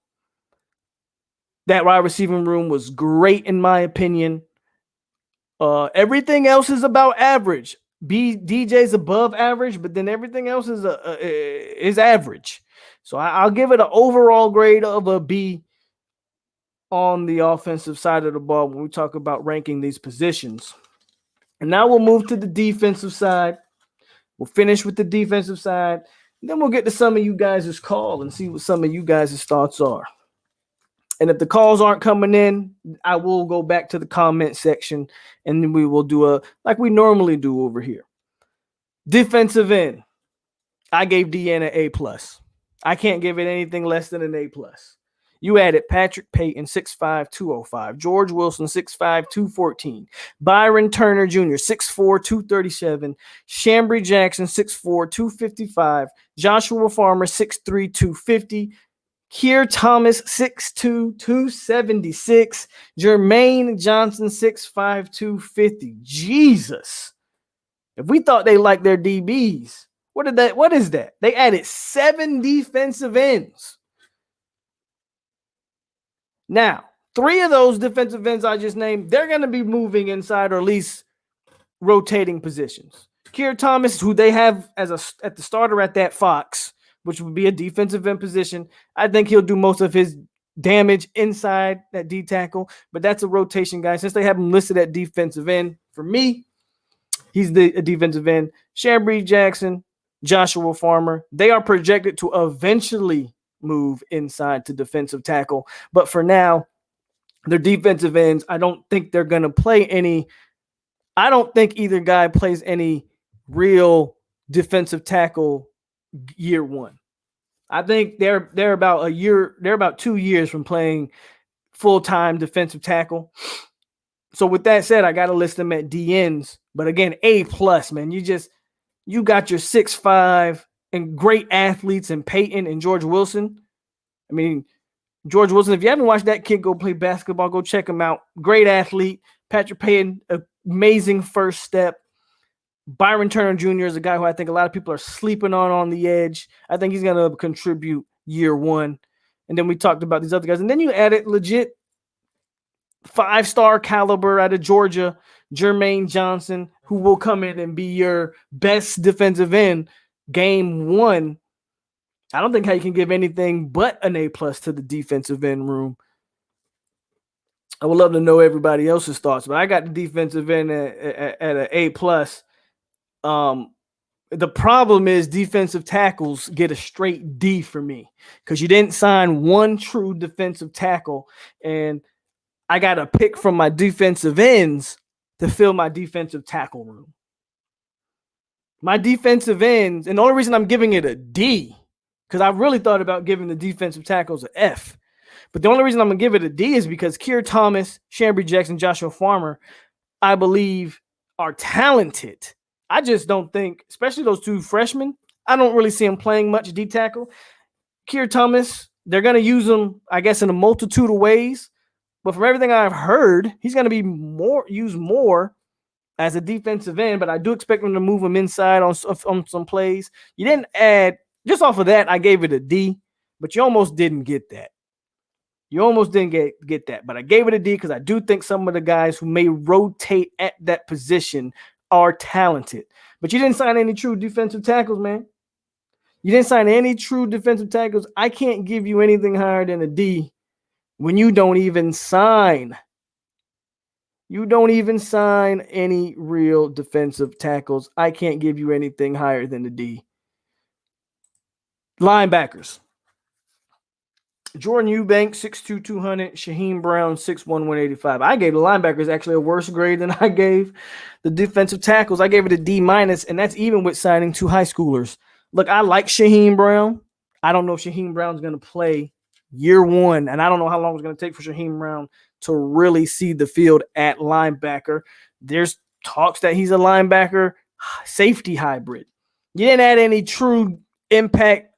S3: That wide receiving room was great, in my opinion. Everything else is about average. DJ's above average, but then everything else is average. So I'll give it an overall grade of a B on the offensive side of the ball when we talk about ranking these positions. And now we'll move to the defensive side. We'll finish with the defensive side. Then we'll get to some of you guys' call and see what some of you guys' thoughts are. And if the calls aren't coming in, I will go back to the comment section and then we will do like we normally do over here. Defensive end. I gave DN an A+. I can't give it anything less than an A+. You added Patrick Payton, 6'5", 205. George Wilson, 6'5", 214. Byron Turner Jr., 6'4", 237. Chambry Jackson, 6'4", 255. Joshua Farmer, 6'3", 250. Keir Thomas, 6'2", 276. Jermaine Johnson, 6'5", 250. Jesus. If we thought they liked their DBs, what is that? They added 7 defensive ends. Now, 3 of those defensive ends I just named, they're going to be moving inside or at least rotating positions. Keir Thomas, who they have at the starter at that Fox, which would be a defensive end position, I think he'll do most of his damage inside that D tackle, but that's a rotation guy. Since they have him listed at defensive end, for me, he's a defensive end. Chambry Jackson, Joshua Farmer, they are projected to eventually move inside to defensive tackle. But for now, their defensive ends, I don't think they're going to play any. I don't think either guy plays any real defensive tackle year one. I think they're about a year. They're about 2 years from playing full-time defensive tackle. So with that said, I got to list them at DNs. But again, A+, man. You got your 6'5" and great athletes in Peyton and George Wilson. I mean, George Wilson, if you haven't watched that kid go play basketball, go check him out. Great athlete. Patrick Payton, amazing first step. Byron Turner Jr. is a guy who I think a lot of people are sleeping on the edge. I think he's going to contribute year one. And then we talked about these other guys. And then you added legit 5-star caliber out of Georgia, Jermaine Johnson, who will come in and be your best defensive end game one. I don't think how you can give anything but an A+ to the defensive end room. I would love to know everybody else's thoughts, but I got the defensive end at an A+. The problem is defensive tackles get a straight D for me because you didn't sign one true defensive tackle, and I got to pick from my defensive ends to fill my defensive tackle room. My defensive ends, and the only reason I'm giving it a D, because I really thought about giving the defensive tackles an F, but the only reason I'm going to give it a D is because Keir Thomas, Chambry Jackson, Joshua Farmer, I believe are talented. I just don't think, especially those 2 freshmen, I don't really see them playing much D tackle. Keir Thomas, they're going to use him, I guess, in a multitude of ways. But from everything I've heard, he's going to be used more as a defensive end. But I do expect him to move him inside on some plays. You didn't add, just off of that, I gave it a D. But you almost didn't get that. You almost didn't get that. But I gave it a D because I do think some of the guys who may rotate at that position are talented. But you didn't sign any true defensive tackles, man. You didn't sign any true defensive tackles. I can't give you anything higher than a D when you don't even sign. You don't even sign any real defensive tackles. I can't give you anything higher than a D. Linebackers. Jordan Eubanks, 6'2", 200. Shaheem Brown, 6'1", 185. I gave the linebackers actually a worse grade than I gave the defensive tackles. I gave it a D-, and that's even with signing 2 high schoolers. Look, I like Shaheem Brown. I don't know if Shaheem Brown's going to play year one, and I don't know how long it's going to take for Shaheem Brown to really see the field at linebacker. There's talks that he's a linebacker safety hybrid. You didn't add any true impact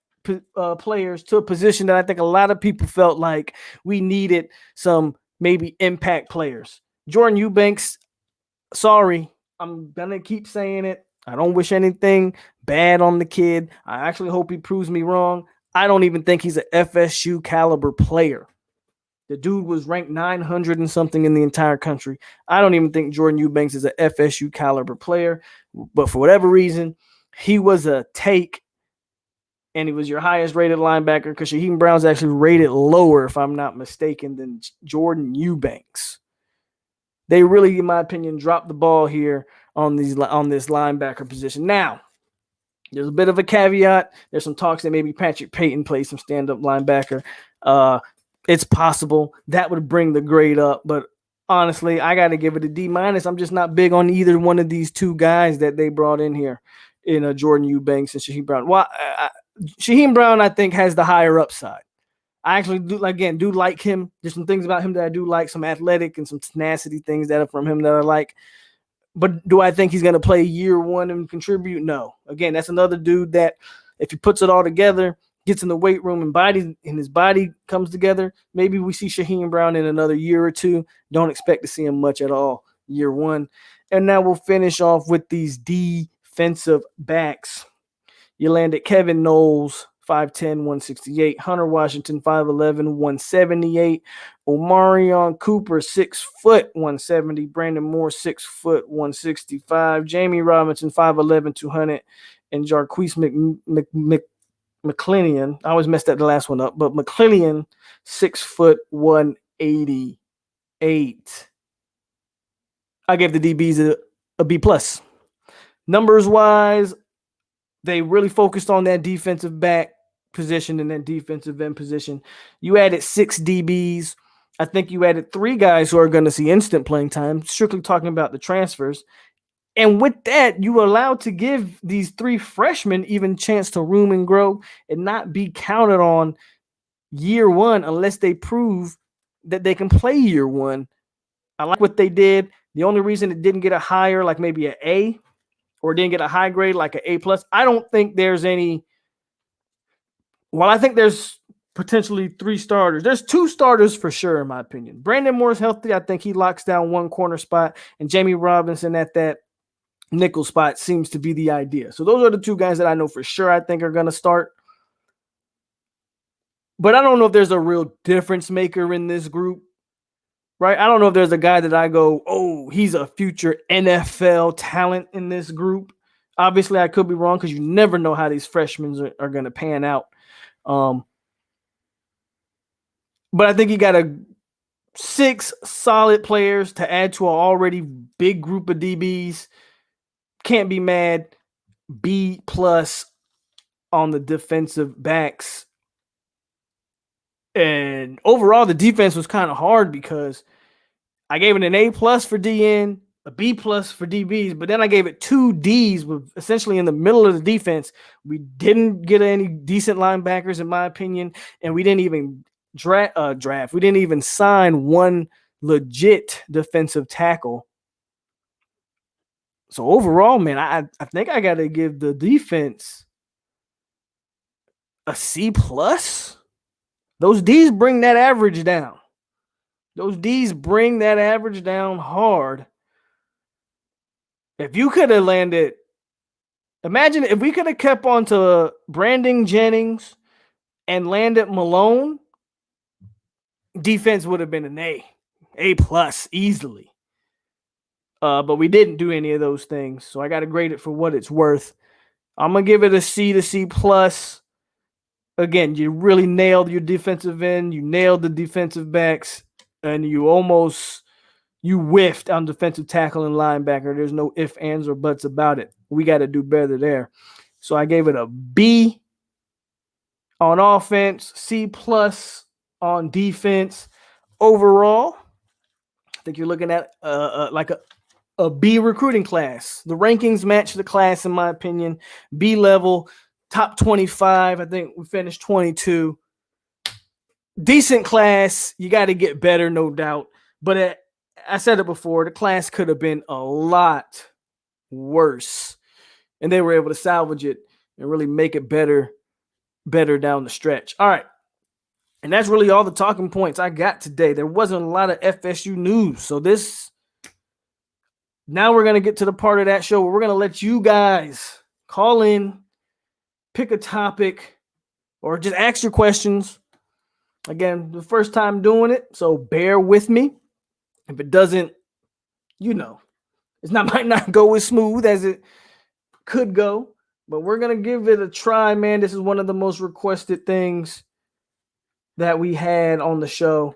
S3: players to a position that I think a lot of people felt like we needed some maybe impact players. Jordan Eubanks, sorry, I'm going to keep saying it. I don't wish anything bad on the kid. I actually hope he proves me wrong. I don't even think he's an FSU caliber player. The dude was ranked 900 and something in the entire country. I don't even think Jordan Eubanks is an FSU caliber player, but for whatever reason, he was a take, and he was your highest rated linebacker because Shaheem Brown's actually rated lower, if I'm not mistaken, than Jordan Eubanks. They really, in my opinion, dropped the ball here on this linebacker position. Now, There's a bit of a caveat. There's some talks that maybe Patrick Payton plays some stand-up linebacker. It's possible that would bring the grade up, but honestly, I got to give it a D-. I'm just not big on either one of these two guys that they brought in here in Jordan Eubanks and Shaheem Brown. Well, Shaheem Brown, I think, has the higher upside. I actually do like him. There's some things about him that I do like, some athletic and some tenacity things that are from him that I like. But do I think he's going to play year one and contribute? No. Again, that's another dude that if he puts it all together, gets in the weight room and his body comes together, maybe we see Shaheem Brown in another year or two. Don't expect to see him much at all year one. And now we'll finish off with these defensive backs. You land at Kevin Knowles, 5'10", 168. Hunter Washington, 5'11", 178. Omarion Cooper, 6 foot, 170. Brandon Moore, 6 foot, 165. Jamie Robinson, 5'11", 200. And Jarquise McClinian, I always messed that last one up, but McClinian, 6 foot, 188. I gave the DBs a B+. Numbers wise, they really focused on that defensive back position and that defensive end position. You added 6 DBs. I think you added 3 guys who are going to see instant playing time, strictly talking about the transfers. And with that, you allowed to give these 3 freshmen even chance to room and grow and not be counted on year one unless they prove that they can play year one. I like what they did. The only reason it didn't get a higher, like maybe an A, or didn't get a high grade like an A+, I don't think there's any. Well, I think there's potentially 3 starters. There's 2 starters for sure, in my opinion. Brandon Moore's healthy. I think he locks down one corner spot, and Jamie Robinson at that nickel spot seems to be the idea. So those are the 2 guys that I know for sure I think are going to start. But I don't know if there's a real difference maker in this group, right? I don't know if there's a guy that I go, oh, he's a future NFL talent in this group. Obviously, I could be wrong because you never know how these freshmen are going to pan out. But I think you got 6 solid players to add to an already big group of DBs. Can't be mad. B+ on the defensive backs. And overall, the defense was kind of hard because I gave it an A+ for DN, a B+ for DBs, but then I gave it 2 Ds with essentially in the middle of the defense. We didn't get any decent linebackers, in my opinion, and we didn't even draft. We didn't even sign one legit defensive tackle. So overall, man, I think I got to give the defense a C+. Those Ds bring that average down. Those Ds bring that average down hard. If you could have landed, imagine if we could have kept on to Brandon Jennings and landed Malone, defense would have been an A+, easily. But we didn't do any of those things, so I got to grade it for what it's worth. I'm going to give it a C to C+. Again, you really nailed your defensive end. You nailed the defensive backs, and you whiffed on defensive tackle and linebacker. There's no ifs, ands, or buts about it. We got to do better there. So I gave it a B on offense, C+ on defense. Overall, I think you're looking at like a B recruiting class. The rankings match the class, in my opinion. B level, top 25. I think we finished 22. Decent class. You got to get better, no doubt. But I said it before, the class could have been a lot worse. And they were able to salvage it and really make it better down the stretch. All right. And that's really all the talking points I got today. There wasn't a lot of FSU news. So now we're going to get to the part of that show where we're going to let you guys call in, pick a topic, or just ask your questions. Again, the first time doing it, so bear with me. If it doesn't, might not go as smooth as it could go, but we're going to give it a try, man. This is one of the most requested things that we had on the show.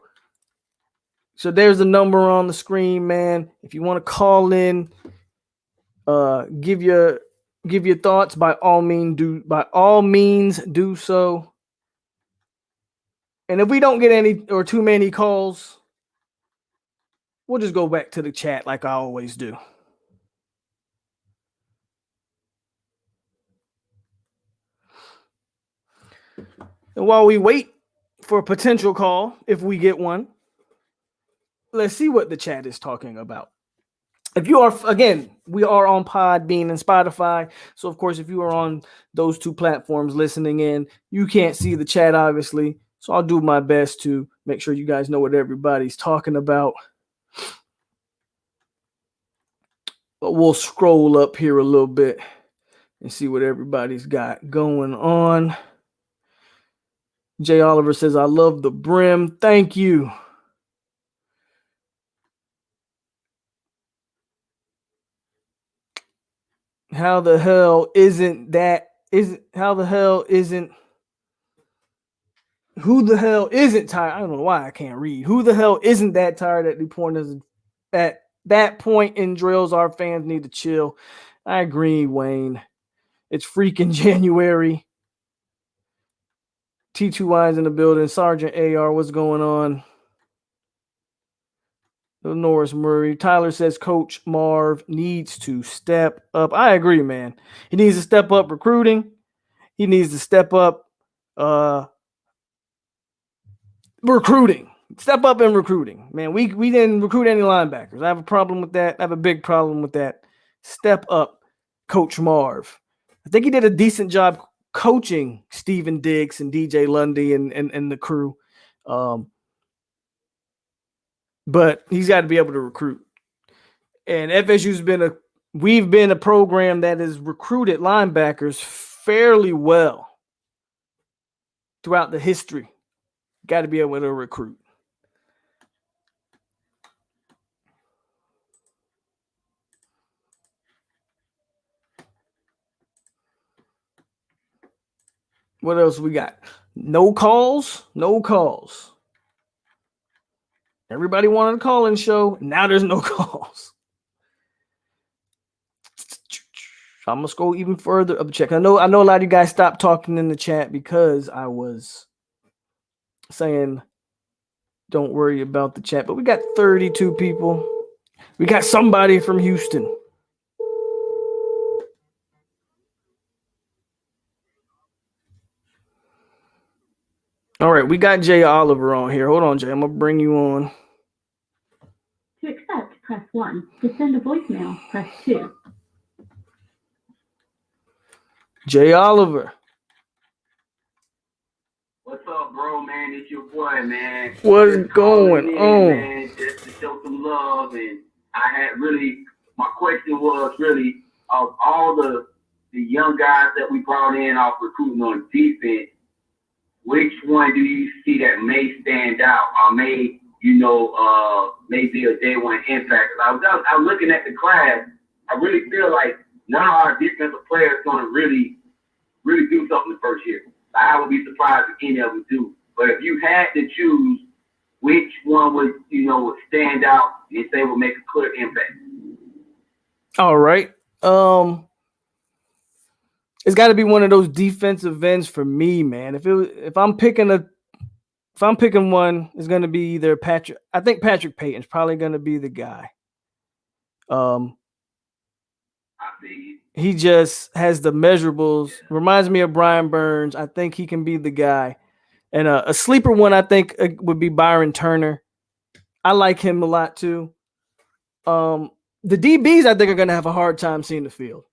S3: So there's the number on the screen, man. If you want to call in, give your give your thoughts. By all means, do so. And if we don't get any or too many calls, we'll just go back to the chat like I always do. And while we wait for a potential call, if we get one, let's see what the chat is talking about. If you are, again, we are on Podbean and Spotify. So, of course, if you are on those two platforms listening in, you can't see the chat, obviously. So I'll do my best to make sure you guys know what everybody's talking about. But we'll scroll up here a little bit and see what everybody's got going on. Jay Oliver says, I love the brim. Thank you. How the hell isn't who the hell isn't tired? I don't know why I can't read. Who the hell isn't that tired at the point at that point in drills? Our fans need to chill. I agree, Wayne. It's freaking January. T2I's in the building. Sergeant AR, what's going on? Norris Murray. Tyler says Coach Marv needs to step up. I agree, man. He needs to step up recruiting. He needs to step up recruiting. Step up in recruiting. Man, we didn't recruit any linebackers. I have a problem with that. I have a big problem with that. Step up, Coach Marv. I think he did a decent job coaching Steven Diggs and DJ Lundy and the crew. But he's got to be able to recruit. And we've been a program that has recruited linebackers fairly well throughout the history. Got to be able to recruit. What else we got? No calls. Everybody wanted a call-in show. Now there's no calls. I'm gonna scroll even further up the check. I know a lot of you guys stopped talking in the chat because I was saying don't worry about the chat, but we got 32 people. We got somebody from Houston. All right, we got Jay Oliver on here. Hold on, Jay. I'm gonna bring you on.
S4: To accept, press 1. To send a voicemail, press 2.
S3: Jay Oliver.
S5: What's up, bro, man? It's your boy, man.
S3: What's going on?
S5: Man, just to show some love. And I had my question was really, of all the young guys that we brought in off recruiting on defense, which one do you see that may stand out or may be a day one impact? I was looking at the class. I really feel like none of our defensive players going to really do something the first year. I would be surprised if any of them do. But if you had to choose, which one would stand out and say would make a clear impact?
S3: All right. It's got to be one of those defensive ends for me, man. If I'm picking one, it's going to be either Patrick. I think Patrick Payton's probably going to be the guy.
S5: I see.
S3: He just has the measurables. Reminds me of Brian Burns. I think he can be the guy. And a sleeper one, I think, would be Byron Turner. I like him a lot too. The DBs, I think, are going to have a hard time seeing the field.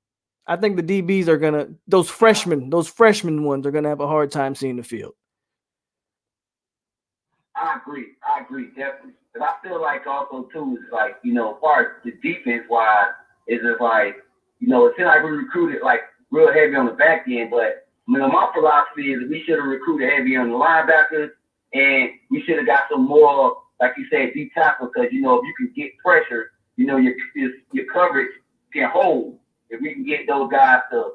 S3: I think the DBs are going to, those freshman ones are going to have a hard time seeing the field.
S5: I agree, definitely. But I feel like also, too, it's like, as far as the defense-wise, it's like, it seems like we recruited, like, real heavy on the back end. But, my philosophy is that we should have recruited heavy on the linebackers, and we should have got some more, like you said, deep tackle, because, if you can get pressure, your coverage can hold. If we can get those guys to,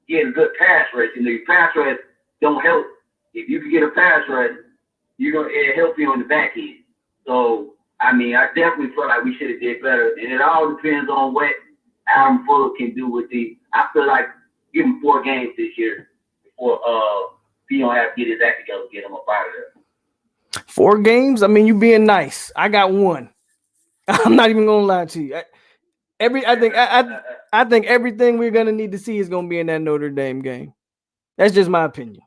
S5: get a good pass rush, your pass rush don't help. If you can get a pass rush, it'll help you on the back end. So, I definitely feel like we should have did better. And it all depends on what Adam Fuller can do with I feel like give him 4 games this year before he don't have to get his act together, get him up out of there.
S3: 4 games? I mean, you being nice. I got 1. I'm not even gonna lie to you. I think everything we're gonna need to see is gonna be in that Notre Dame game. That's just my opinion.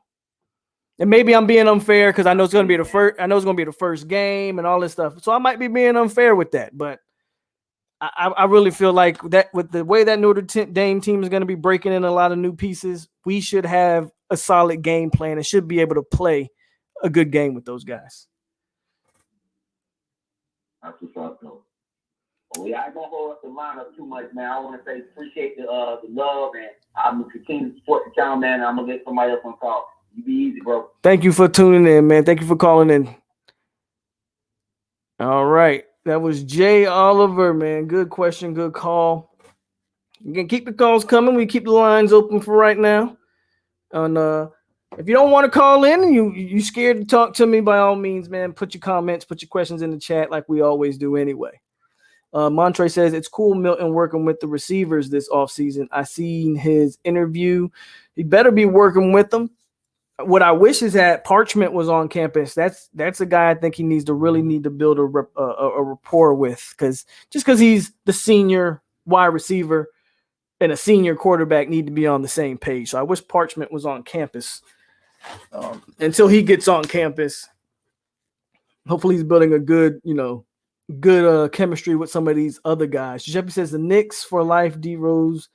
S3: And maybe I'm being unfair because I know it's gonna be the first. I know it's gonna be the first game and all this stuff. So I might be being unfair with that, but I really feel like that with the way that Notre Dame team is gonna be breaking in a lot of new pieces, we should have a solid game plan and should be able to play a good game with those guys.
S5: That's what's up, though. Well, I ain't gonna hold up the lineup too much, man. I want to say appreciate the love, and I'm gonna continue to support the channel, man. I'm gonna get somebody else on call. You be easy, bro.
S3: Thank you for tuning in, man. Thank you for calling in. All right, that was Jay Oliver, man. Good question, good call. You can keep the calls coming. We keep the lines open for right now. And if you don't want to call in and you scared to talk to me, by all means, man, put your comments, put your questions in the chat like we always do anyway. Montre says, it's cool Milton working with the receivers this offseason. I seen his interview. He better be working with them. What I wish is that Parchment was on campus. That's a guy I think he needs to build a rapport with, because he's the senior wide receiver and a senior quarterback need to be on the same page. So I wish Parchment was on campus. Until he gets on campus, hopefully he's building a good chemistry with some of these other guys. Giuseppe says the Knicks for life. D-Rose.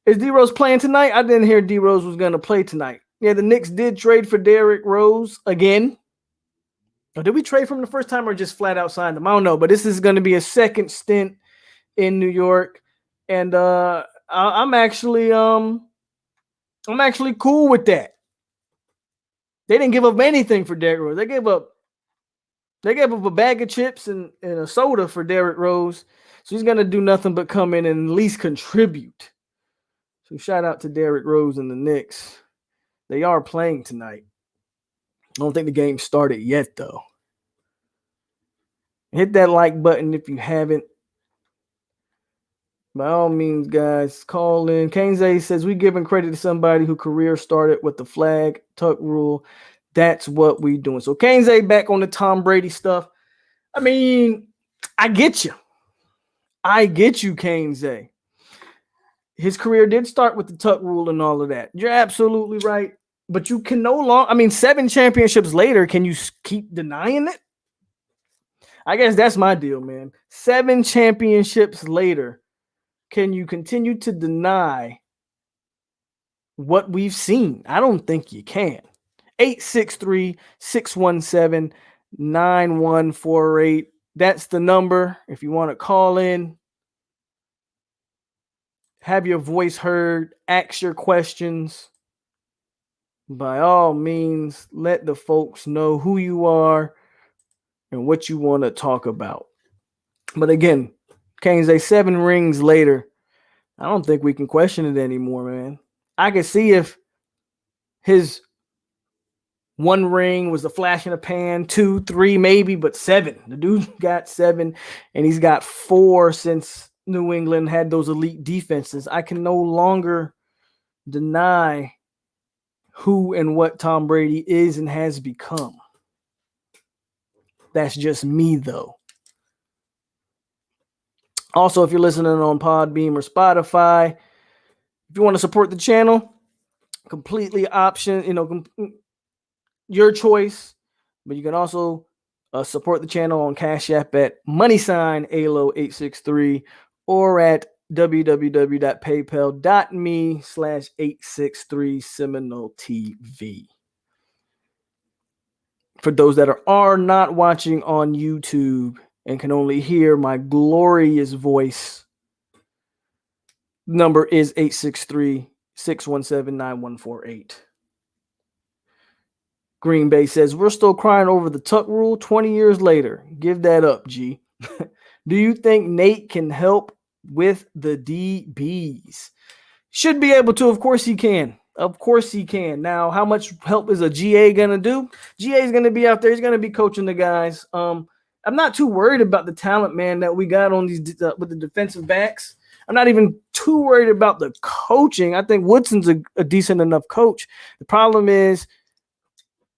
S3: Is D-Rose playing tonight? I didn't hear D-Rose was going to play tonight. Yeah, the Knicks did trade for Derrick Rose again. Or did we trade from the first time or just flat out signed him? I don't know, but this is going to be a second stint in New York. And I'm actually cool with that. They didn't give up anything for Derrick Rose. They gave up a bag of chips and a soda for Derrick Rose. So he's going to do nothing but come in and at least contribute. So shout out to Derrick Rose and the Knicks. They are playing tonight. I don't think the game started yet, though. Hit that like button if you haven't. By all means, guys, call in. Kainze says, we giving credit to somebody whose career started with the flag tuck rule. That's what we doing. So Kainze back on the Tom Brady stuff. I mean, I get you. Kainze. His career did start with the tuck rule and all of that. You're absolutely right. But you can no longer, 7 championships later, can you keep denying it? I guess that's my deal, man. 7 championships later, can you continue to deny what we've seen? I don't think you can. 863-617-9148. That's the number. If you want to call in, have your voice heard, ask your questions. By all means, let the folks know who you are and what you want to talk about. But again, Kainze, 7 rings later, I don't think we can question it anymore, man. I can see if his 1 ring was a flash in the pan, 2, 3, maybe, but 7. The dude got 7, and he's got 4 since New England had those elite defenses. I can no longer deny who and what Tom Brady is and has become. That's just me, though. Also, if you're listening on Podbeam or Spotify, if you want to support the channel, completely option, your choice. But you can also support the channel on Cash App at @AloMoney or at www.paypal.me/863SeminoleTV. For those that are not watching on YouTube and can only hear my glorious voice, number is 863-617-9148. Green Bay says, we're still crying over the tuck rule 20 years later. Give that up, G. Do you think Nate can help with the DBs? Should be able to. Of course he can. Now, how much help is a GA going to do? GA is going to be out there. He's going to be coaching the guys. I'm not too worried about the talent, man, that we got on these with the defensive backs. I'm not even too worried about the coaching. I think Woodson's a decent enough coach. The problem is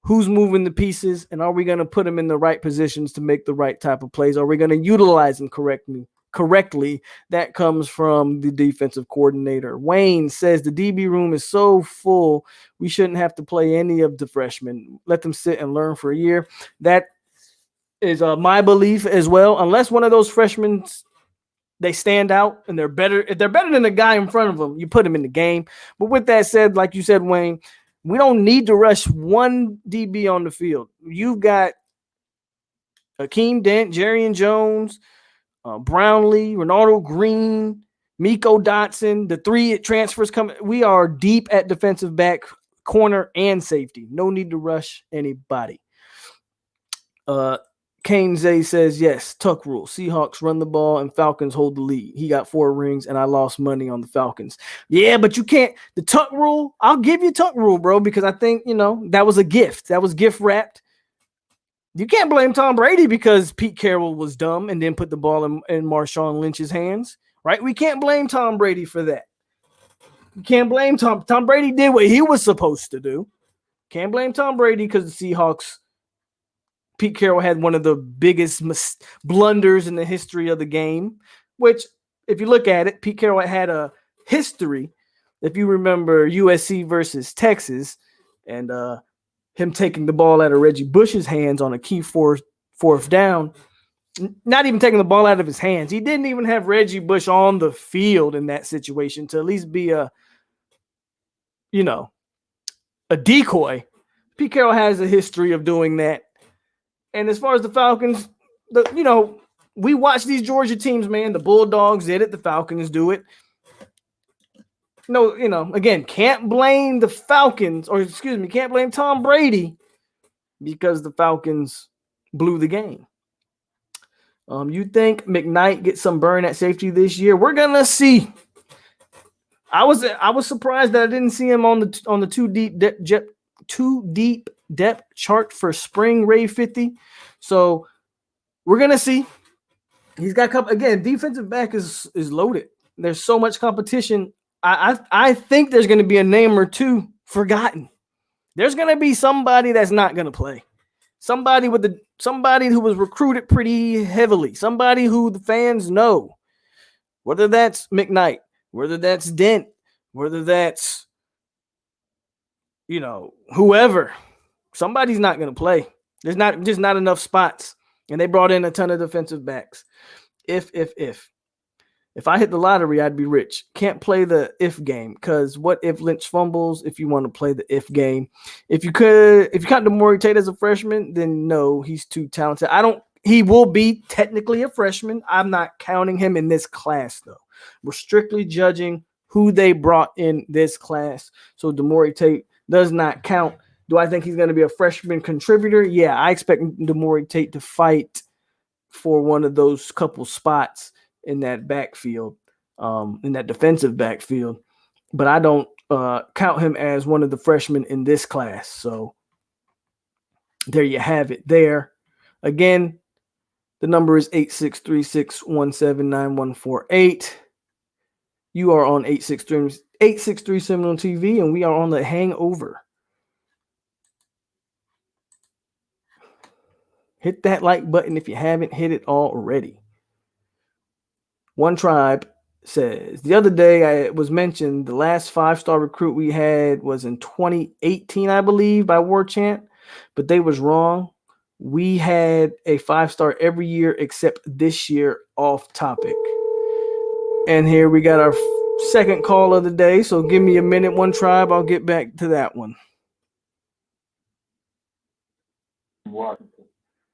S3: who's moving the pieces, and are we going to put them in the right positions to make the right type of plays? Are we going to utilize them correctly? That comes from the defensive coordinator. Wayne says the DB room is so full, we shouldn't have to play any of the freshmen. Let them sit and learn for a year. That is my belief as well. Unless one of those freshmen, they stand out and they're better. If they're better than the guy in front of them, you put them in the game. But with that said, like you said, Wayne, we don't need to rush one DB on the field. You've got Akeem Dent, Jerry and Jones, Brownlee, Ronaldo Green, Miko Dotson, the 3 transfers coming. We are deep at defensive back, corner, and safety. No need to rush anybody. Kane Zay says, yes, tuck rule. Seahawks run the ball and Falcons hold the lead. He got 4 rings and I lost money on the Falcons. Yeah, but you can't. The tuck rule, I'll give you tuck rule, bro, because I think, that was a gift. That was gift wrapped. You can't blame Tom Brady because Pete Carroll was dumb and then put the ball in Marshawn Lynch's hands, right? We can't blame Tom Brady for that. You can't blame Tom. Tom Brady did what he was supposed to do. Can't blame Tom Brady because the Seahawks, Pete Carroll had one of the biggest blunders in the history of the game, which if you look at it, Pete Carroll had a history. If you remember USC versus Texas and him taking the ball out of Reggie Bush's hands on a key fourth down, not even taking the ball out of his hands. He didn't even have Reggie Bush on the field in that situation to at least be a decoy. Pete Carroll has a history of doing that. And as far as the Falcons, we watch these Georgia teams, man. The Bulldogs did it. The Falcons do it. No, again, can't blame the Falcons, can't blame Tom Brady because the Falcons blew the game. You think McKnight gets some burn at safety this year? We're gonna see. I was surprised that I didn't see him on the too deep depth chart for spring Ray 50. So we're gonna see. He's got again. Defensive back is loaded. There's so much competition. I think there's going to be a name or two forgotten. There's going to be somebody that's not going to play. Somebody who was recruited pretty heavily. Somebody who the fans know. Whether that's McKnight, whether that's Dent, whether that's whoever. Somebody's not going to play. There's just not enough spots. And they brought in a ton of defensive backs. If I hit the lottery, I'd be rich. Can't play the if game because what if Lynch fumbles? If you want to play the if game, if you count Demore Tate as a freshman, then no, he's too talented. He will be technically a freshman. I'm not counting him in this class though. We're strictly judging who they brought in this class. So Demore Tate does not count. Do I think he's going to be a freshman contributor? Yeah, I expect Demore Tate to fight for one of those couple spots in that backfield, in that defensive backfield. But I don't count him as one of the freshmen in this class. So there you have it there. Again, the number is 8636179148. You are on 863 Seminole TV, and we are on the Hangover. Hit that like button if you haven't hit it already. One Tribe says, the other day it was mentioned the last 5-star recruit we had was in 2018, I believe, by War Chant, but they was wrong. We had a 5-star every year except this year, off topic. And here we got our second call of the day, so give me a minute, One Tribe. I'll get back to that one.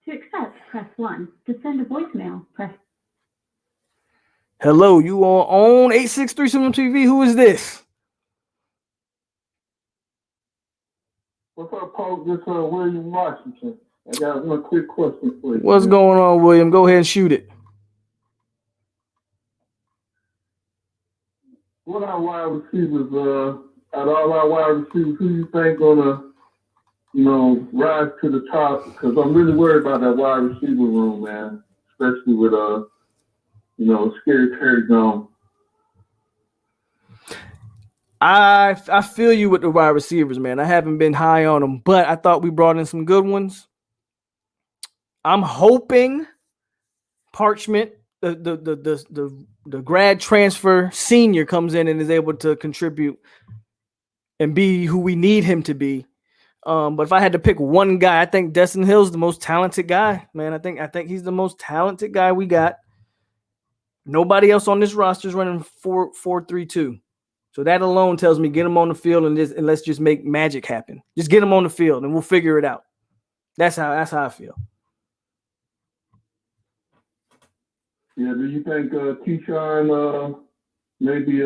S4: To accept, press 1. To send a voicemail, press.
S3: Hello, you are on 863 Seminole TV. Who is this?
S6: What's up, Polk? This is William Washington. I got one quick question for you.
S3: What's going on, William? Go ahead and shoot it.
S6: What our wide receivers, out of all our wide receivers, who you think gonna, rise to the top? Because I'm really worried about that wide receiver room, man. Especially with, Scary Terry gone.
S3: I feel you with the wide receivers, man. I haven't been high on them, but I thought we brought in some good ones. I'm hoping Parchment, the grad transfer senior, comes in and is able to contribute and be who we need him to be. But if I had to pick one guy, I think Destin Hill's the most talented guy, man. I think he's the most talented guy we got. Nobody else on this roster is running 4-3-2. So that alone tells me get him on the field and let's just make magic happen. Just get him on the field and we'll figure it out. That's how I feel.
S6: Yeah, do you think Keyshawn maybe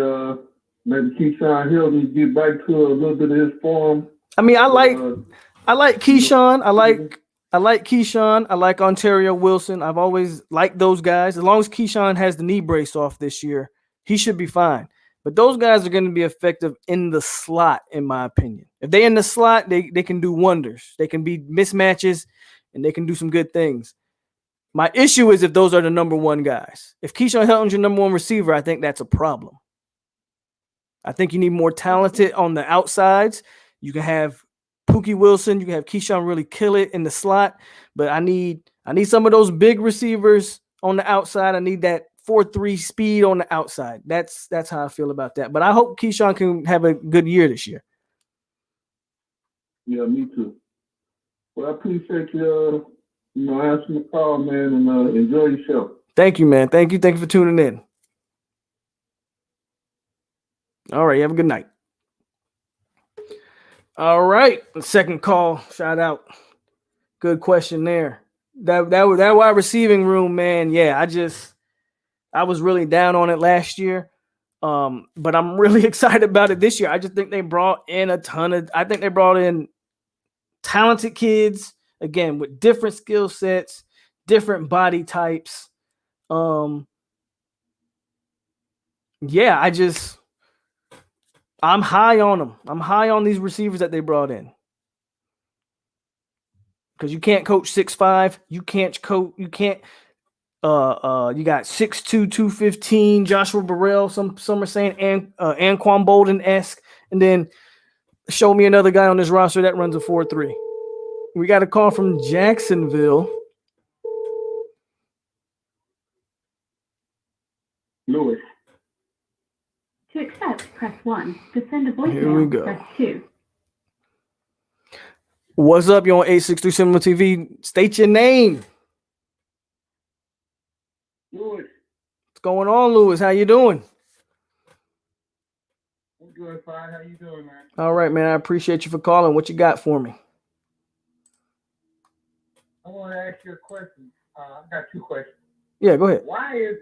S6: Keyshawn Hill needs to get back to a little bit of his form?
S3: I mean, I like Keyshawn. I like Keyshawn. I like Ontario Wilson. I've always liked those guys. As long as Keyshawn has the knee brace off this year, he should be fine. But those guys are going to be effective in the slot, in my opinion. If they're in the slot, they can do wonders. They can be mismatches, and they can do some good things. My issue is if those are the number one guys. If Keyshawn Hilton's your number one receiver, I think that's a problem. I think you need more talented on the outsides. You can have Pookie Wilson. You can have Keyshawn really kill it in the slot. But I need some of those big receivers on the outside. I need that 4.3 speed on the outside. That's how I feel about that. But I hope Keyshawn can have a good year this year.
S6: Yeah, me too. Well, I appreciate you, answering the call, man, and enjoy your show.
S3: Thank you, man. Thank you for tuning in. All right, you have a good night. All right, the second call. Shout out. Good question there. That wide receiving room, man. Yeah, I was really down on it last year. But I'm really excited about it this year. I just think they brought in talented kids, again, with different skill sets, different body types. I'm high on them. I'm high on these receivers that they brought in. Because you can't coach 6'5". You got 6'2", 215, Joshua Burrell, some are saying, and Anquan Bolden-esque, and then show me another guy on this roster that runs a 4.3. We got a call from Jacksonville.
S6: Lewis.
S4: To accept, press 1. To send a
S3: Here we
S4: voicemail,
S3: go.
S4: press 2.
S3: What's up? You're on 863 Seminole TV. State your name.
S6: Lewis.
S3: What's going on, Lewis? How you doing?
S6: I'm doing fine. How you doing, man?
S3: All right, man. I appreciate you for calling. What you got for me?
S6: I want to ask you a question. I got two questions.
S3: Yeah, go ahead.
S6: Why is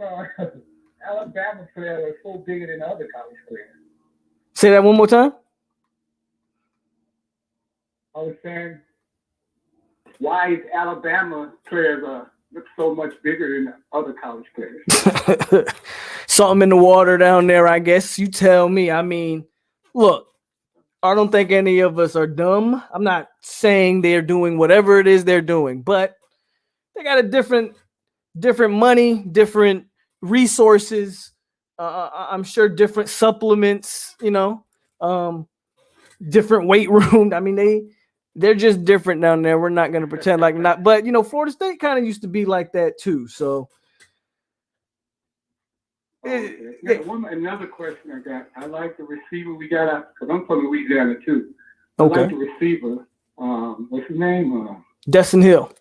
S6: Alabama players so bigger than other college players?
S3: Say that one more time.
S6: I was saying, why is Alabama players look so much bigger than other college players?
S3: Something in the water down there, I guess. You tell me. I mean, look, I don't think any of us are dumb. I'm not saying they're doing whatever it is they're doing, but they got a different money, different resources. I'm sure different supplements, different weight room. I mean, they're just different down there. We're not going to pretend like not, but Florida State kind of used to be like that too. So,
S6: another question I got. I like the receiver we got out because I'm from Louisiana too.
S3: Okay.
S6: I like the receiver. What's his name?
S3: Destin Hill.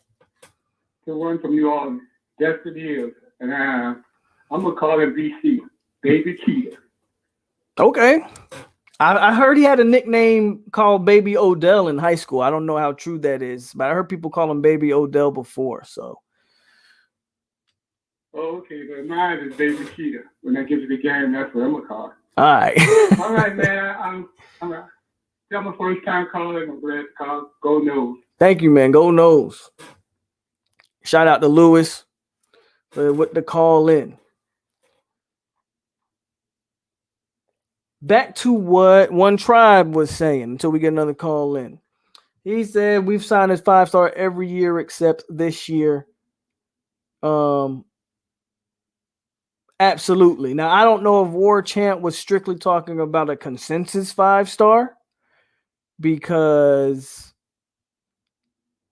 S6: The one from New Orleans, Destin Hill, and I'm gonna call him BC, Baby Cheetah.
S3: Okay. I heard he had a nickname called Baby Odell in high school. I don't know how true that is, but I heard people call him Baby Odell before. So.
S6: Oh, okay. But mine is Baby Cheetah. When I get to the game, that's what I'm gonna call it.
S3: All right.
S6: All right, man. I'm my first time calling. I'm glad to call. Go Noles.
S3: Thank you, man. Go Noles. Shout out to Lewis with the call in. Back to what One Tribe was saying until we get another call in. He said we've signed as 5-star every year except this year. Absolutely. Now, I don't know if War Chant was strictly talking about a consensus 5-star because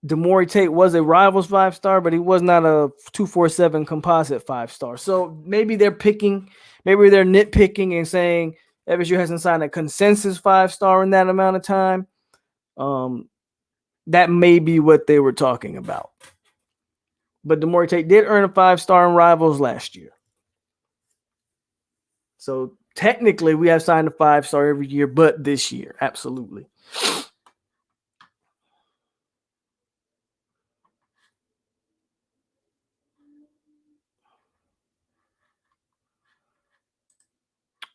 S3: Demore Tate was a Rivals 5-star, but he was not a 247 composite 5-star. So maybe they're nitpicking and saying FSU hasn't signed a consensus 5-star in that amount of time. That may be what they were talking about. But Demore Tate did earn a 5-star in Rivals last year. So technically, we have signed a 5-star every year, but this year, absolutely.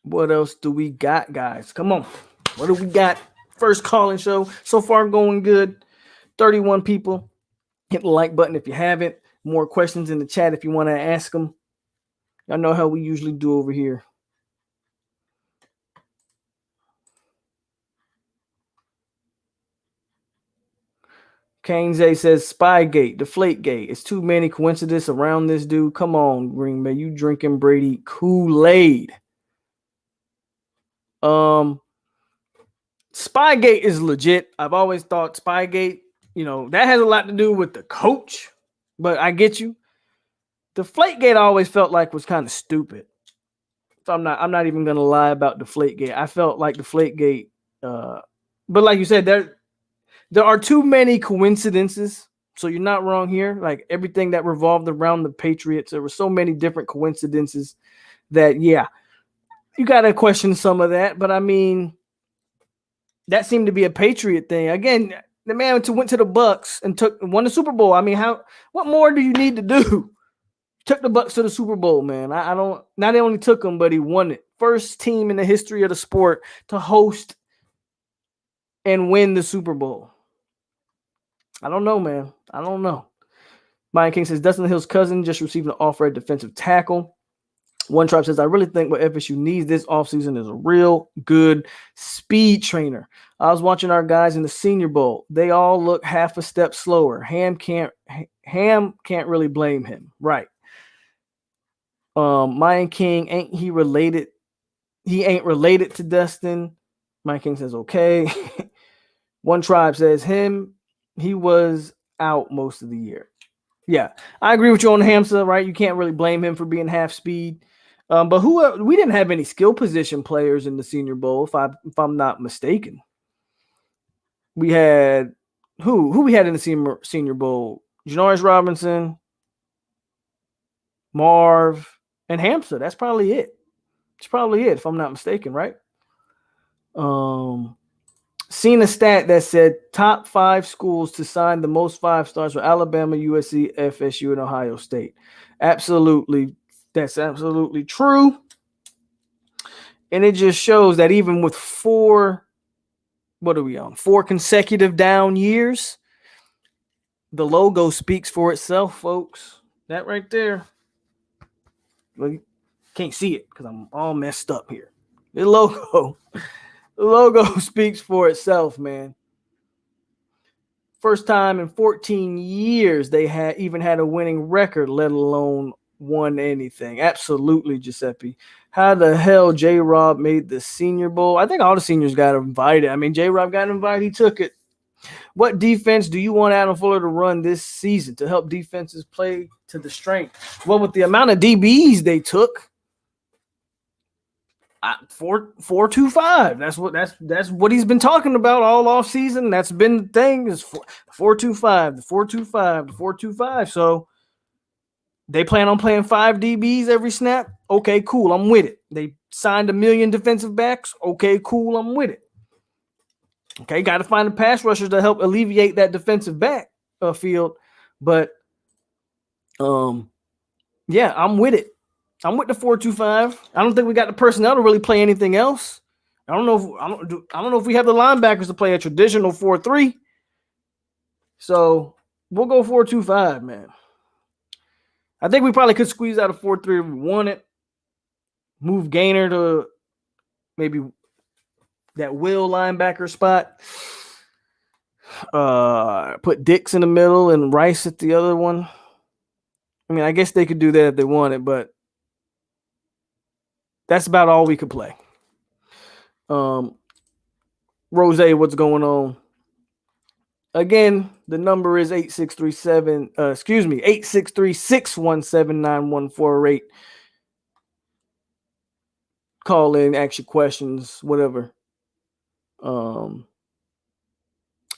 S3: What else do we got, guys? Come on. What do we got? First calling show. So far, going good. 31 people. Hit the like button if you haven't. More questions in the chat if you want to ask them. Y'all know how we usually do over here. Kane Zay says Spygate, Deflategate. It's too many coincidences around this dude. Come on, Green Bay. You drinking Brady Kool-Aid. Spygate is legit. I've always thought Spygate, that has a lot to do with the coach, but I get you. Deflategate I always felt like was kind of stupid. So I'm not even gonna lie about Deflategate. I felt like Deflategate, but like you said, there are too many coincidences. So you're not wrong here. Like everything that revolved around the Patriots, there were so many different coincidences that you gotta question some of that. But I mean, that seemed to be a Patriot thing. Again, the man went to the Bucs and won the Super Bowl. I mean, what more do you need to do? Took the Bucs to the Super Bowl, man. I don't. Not only took them, but he won it. First team in the history of the sport to host and win the Super Bowl. I don't know, man. I don't know. Maya King says Dustin Hill's cousin just received an offer at defensive tackle. One Tribe says, I really think what FSU needs this offseason is a real good speed trainer. I was watching our guys in the Senior Bowl. They all look half a step slower. Ham can't really blame him. Right. Mayan King, ain't he related? He ain't related to Dustin. Mayan King says, okay. One Tribe says he was out most of the year. Yeah, I agree with you on Hamza, right? You can't really blame him for being half speed. But we didn't have any skill position players in the Senior Bowl, if I'm not mistaken. We had who we had in the Senior Bowl? Janoris Robinson, Marv, and Hamza. That's probably it. It's probably it, if I'm not mistaken, right? Seen a stat that said top 5 schools to sign the most 5-stars were Alabama, USC, FSU, and Ohio State. Absolutely. That's absolutely true. And it just shows that even with 4 consecutive down years, the logo speaks for itself, folks. That right there. Well, you can't see it because I'm all messed up here. The logo speaks for itself, man. First time in 14 years they had a winning record, let alone won anything. Absolutely, Giuseppe. How the hell J-Rob made the Senior Bowl? I think all the seniors got invited. I mean, J-Rob got invited. He took it. What defense do you want Adam Fuller to run this season to help defenses play to the strength? Well, with the amount of DBs they took, 4-2-5. That's what he's been talking about all off season. That's been the thing is 4-2-5, the 4-2-5, the 4-2-5. So they plan on playing 5 DBs every snap. Okay, cool. I'm with it. They signed 1 million defensive backs. Okay, cool. I'm with it. Okay, got to find the pass rushers to help alleviate that defensive back field. But yeah, I'm with it. I'm with the 4-2-5. I don't think we got the personnel to really play anything else. I don't know if we have the linebackers to play a traditional 4-3. So we'll go 4-2-5, man. I think we probably could squeeze out a 4-3 if we wanted. Move Gaynor to maybe that will linebacker spot. Put Dix in the middle and Rice at the other one. I mean, I guess they could do that if they wanted, but that's about all we could play. Rose, what's going on? Again, the number is 863-617-9148. Call in, ask your questions, whatever.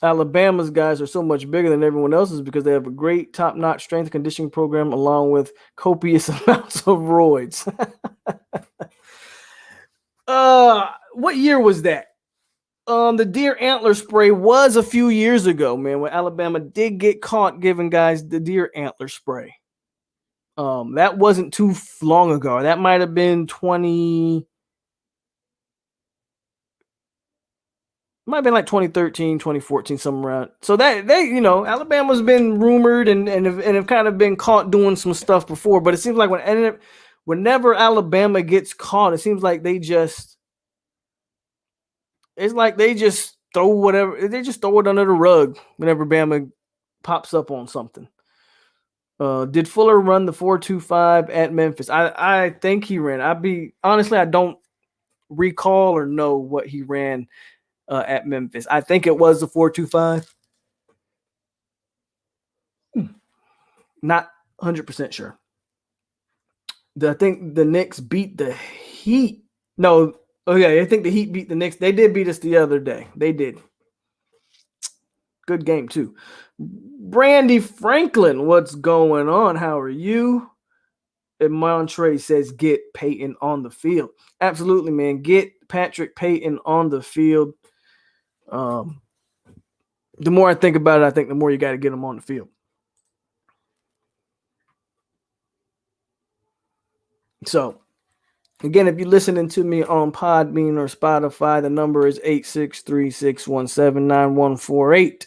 S3: Alabama's guys are so much bigger than everyone else's because they have a great top-notch strength and conditioning program along with copious amounts of roids. What year was that? The deer antler spray was a few years ago, man, when Alabama did get caught giving guys the deer antler spray. That wasn't too long ago. That might have been 2013, 2014, somewhere around. So that Alabama's been rumored and have kind of been caught doing some stuff before, but it seems like whenever Alabama gets caught, it seems like they just throw whatever, they just throw it under the rug whenever Bama pops up on something. Did Fuller run the 4.25 at Memphis? I think he ran. I don't recall or know what he ran at Memphis. I think it was the 4.25. Not 100% sure. I think the Knicks beat the Heat. No, I think the Heat beat the Knicks. They did beat us the other day. They did. Good game too. Brandy Franklin, what's going on? How are you? And Montre says, get Peyton on the field. Absolutely, man. Get Patrick Peyton on the field. The more I think about it, I think the more you got to get him on the field. So, again, if you're listening to me on Podbean or Spotify, the number is 863-617-9148.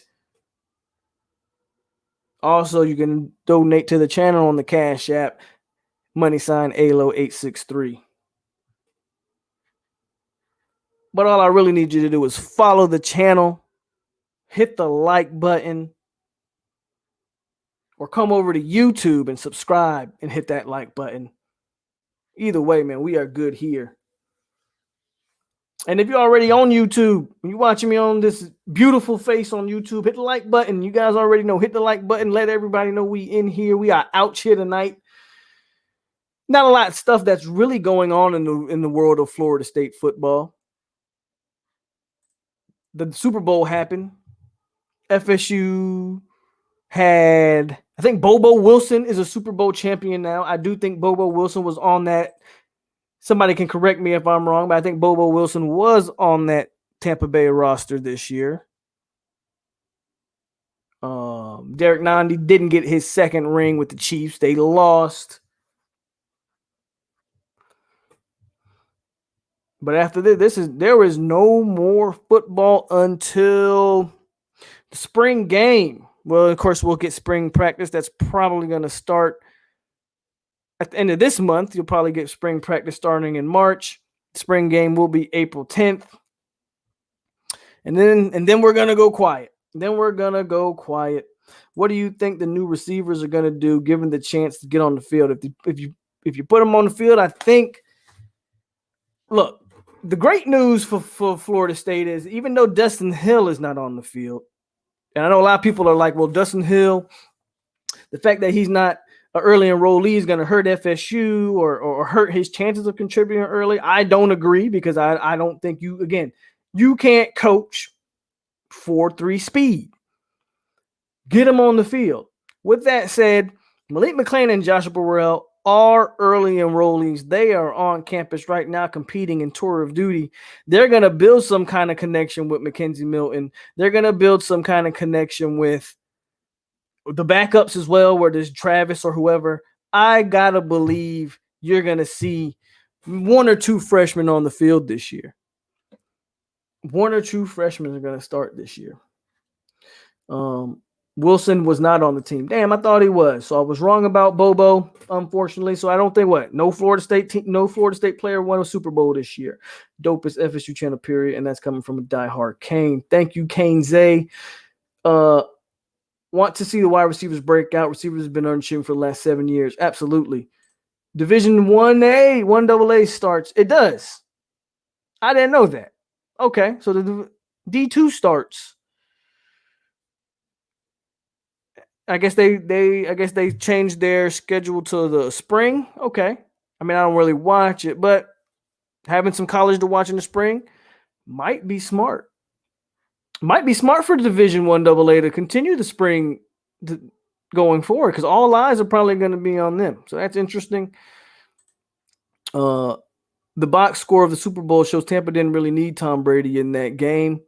S3: Also, you can donate to the channel on the Cash App, $ALO863. But all I really need you to do is follow the channel, hit the like button, or come over to YouTube and subscribe and hit that like button. Either way, man, we are good here. And if you're already on YouTube, you're watching me on this beautiful face on YouTube, hit the like button. You guys already know, hit the like button. Let everybody know we in here. We are out here tonight. Not a lot of stuff that's really going on in the world of Florida State football. The Super Bowl happened. FSU had, I think Bobo Wilson is a Super Bowl champion now. I do think Bobo Wilson was on that. Somebody can correct me if I'm wrong, but I think Bobo Wilson was on that Tampa Bay roster this year. Derek Nandi didn't get his second ring with the Chiefs. They lost. But after this, there is no more football until the spring game. Well, of course, we'll get spring practice. That's probably going to start at the end of this month. You'll probably get spring practice starting in March. Spring game will be April 10th. And then we're going to go quiet. What do you think the new receivers are going to do given the chance to get on the field? If you put them on the field, I think, look, the great news for Florida State is even though Dustin Hill is not on the field, and I know a lot of people are like, well, Dustin Hill, the fact that he's not an early enrollee is going to hurt FSU or hurt his chances of contributing early. I don't agree because I don't think you can't coach 4.3 speed. Get him on the field. With that said, Malik McClain and Joshua Burrell are early enrollees. They are on campus right now competing in tour of duty. They're going to build some kind of connection with Mackenzie Milton. They're going to build some kind of connection with the backups as well, where there's Travis or whoever. I got to believe you're going to see one or two freshmen on the field this year. One or two freshmen are going to start this year. Wilson was not on the team. Damn, I thought he was. So I was wrong about Bobo, unfortunately. So I don't think no Florida State player won a Super Bowl this year. Dopest FSU channel, period. And that's coming from a diehard Kane. Thank you, Kane Zay. Want to see the wide receivers break out. Receivers have been underachieving for the last 7 years. Absolutely. Division 1A, 1AA starts. It does. I didn't know that. Okay, so the D2 starts. I guess they changed their schedule to the spring. Okay. I mean, I don't really watch it, but having some college to watch in the spring might be smart. Might be smart for Division 1AA to continue the spring going forward, because all eyes are probably going to be on them. So that's interesting. The box score of the Super Bowl shows Tampa didn't really need Tom Brady in that game.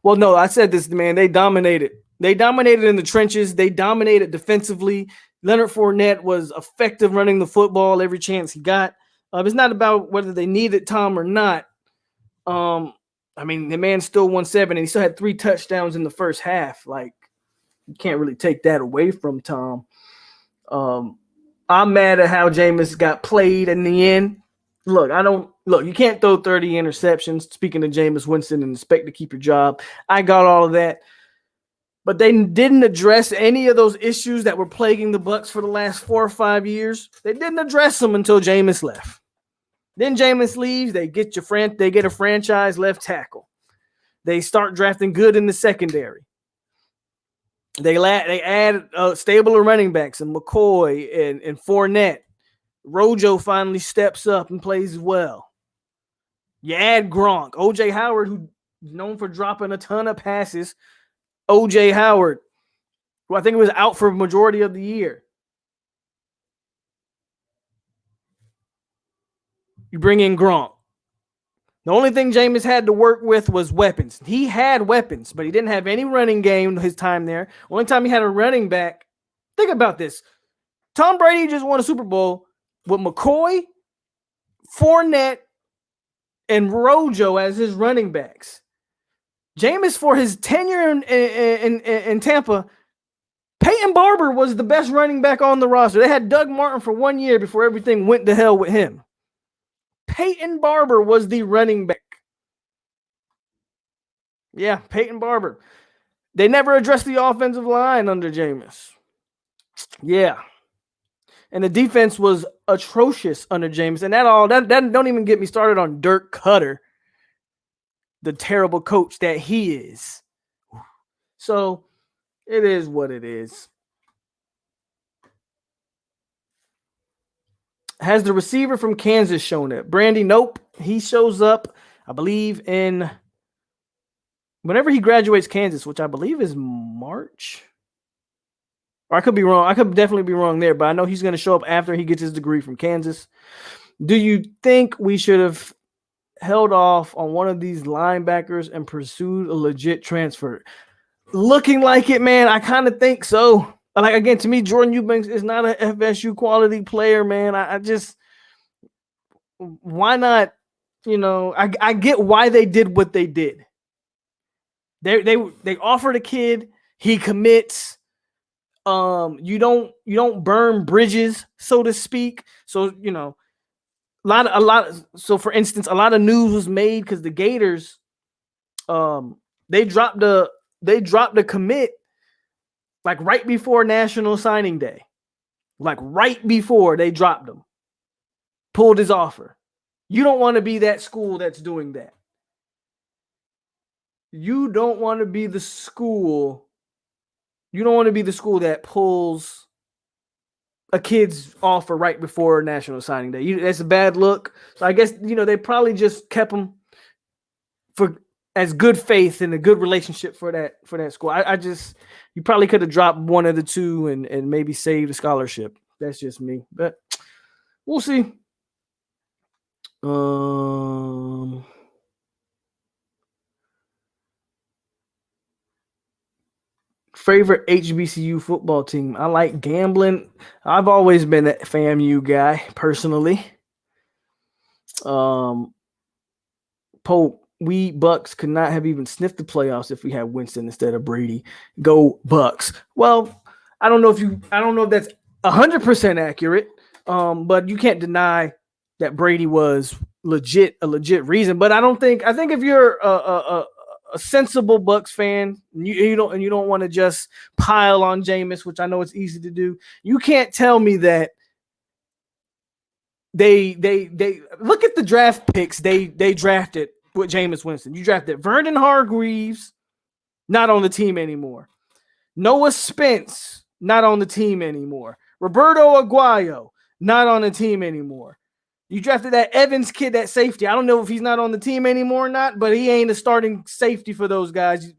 S3: Well, no, I said this, man. They dominated. They dominated in the trenches. They dominated defensively. Leonard Fournette was effective running the football every chance he got. It's not about whether they needed Tom or not. I mean, the man still won 7, and he still had 3 touchdowns in the first half. Like, you can't really take that away from Tom. I'm mad at how Jameis got played in the end. Look, you can't throw 30 interceptions, speaking of Jameis Winston, and expect to keep your job. I got all of that. But they didn't address any of those issues that were plaguing the Bucs for the last 4 or 5 years. They didn't address them until Jameis left. Then Jameis leaves, they get a franchise left tackle. They start drafting good in the secondary. They add stable running backs and McCoy and Fournette. Rojo finally steps up and plays well. You add Gronk, O.J. Howard, who's known for dropping a ton of passes. O.J. Howard, who I think was out for a majority of the year. You bring in Gronk. The only thing Jameis had to work with was weapons. He had weapons, but he didn't have any running game his time there. Only time he had a running back. Think about this. Tom Brady just won a Super Bowl with McCoy, Fournette, and Rojo as his running backs. Jameis, for his tenure in Tampa, Peyton Barber was the best running back on the roster. They had Doug Martin for 1 year before everything went to hell with him. Peyton Barber was the running back. Yeah, Peyton Barber. They never addressed the offensive line under Jameis. Yeah. And the defense was atrocious under Jameis. And that don't even get me started on Dirk Cutter, the terrible coach that he is. So it is what it is. Has the receiver from Kansas shown up? Brady, nope. He shows up, I believe, in whenever he graduates Kansas, which I believe is March. Or I could be wrong. I could definitely be wrong there, but I know he's going to show up after he gets his degree from Kansas. Do you think we should have held off on one of these linebackers and pursued a legit transfer? Looking like it, man. I kind of think so. Like, again, to me, Jordan Eubanks is not an FSU quality player, man. I just, why not? You know, I get why they did what they did. They offered a kid, he commits. You don't burn bridges, so to speak. So, you know, so for instance, a lot of news was made because the Gators, they dropped the commit like right before National Signing Day. Like right before they dropped him. Pulled his offer. You don't want to be that school that's doing that. You don't want to be the school. You don't want to be the school that pulls a kid's offer right before National Signing Day. That's a bad look. So I guess, you know, they probably just kept him for as good faith and a good relationship for that school. I just, you probably could have dropped one of the two and maybe saved a scholarship. That's just me, but we'll see. Favorite HBCU football team? I like gambling. I've always been a FAMU guy personally. POLK, we Bucs could not have even sniffed the playoffs if we had Winston instead of Brady. Go Bucs. Well, I don't know if that's 100% accurate. But you can't deny that Brady was a legit reason. But I think if you're a sensible Bucs fan, you don't want to just pile on Jameis, which I know it's easy to do. You can't tell me that they look at the draft picks they drafted with Jameis Winston. You drafted Vernon Hargreaves, not on the team anymore. Noah Spence, not on the team anymore. Roberto Aguayo, not on the team anymore. You drafted that Evans kid, that safety. I don't know if he's not on the team anymore or not, but he ain't a starting safety for those guys.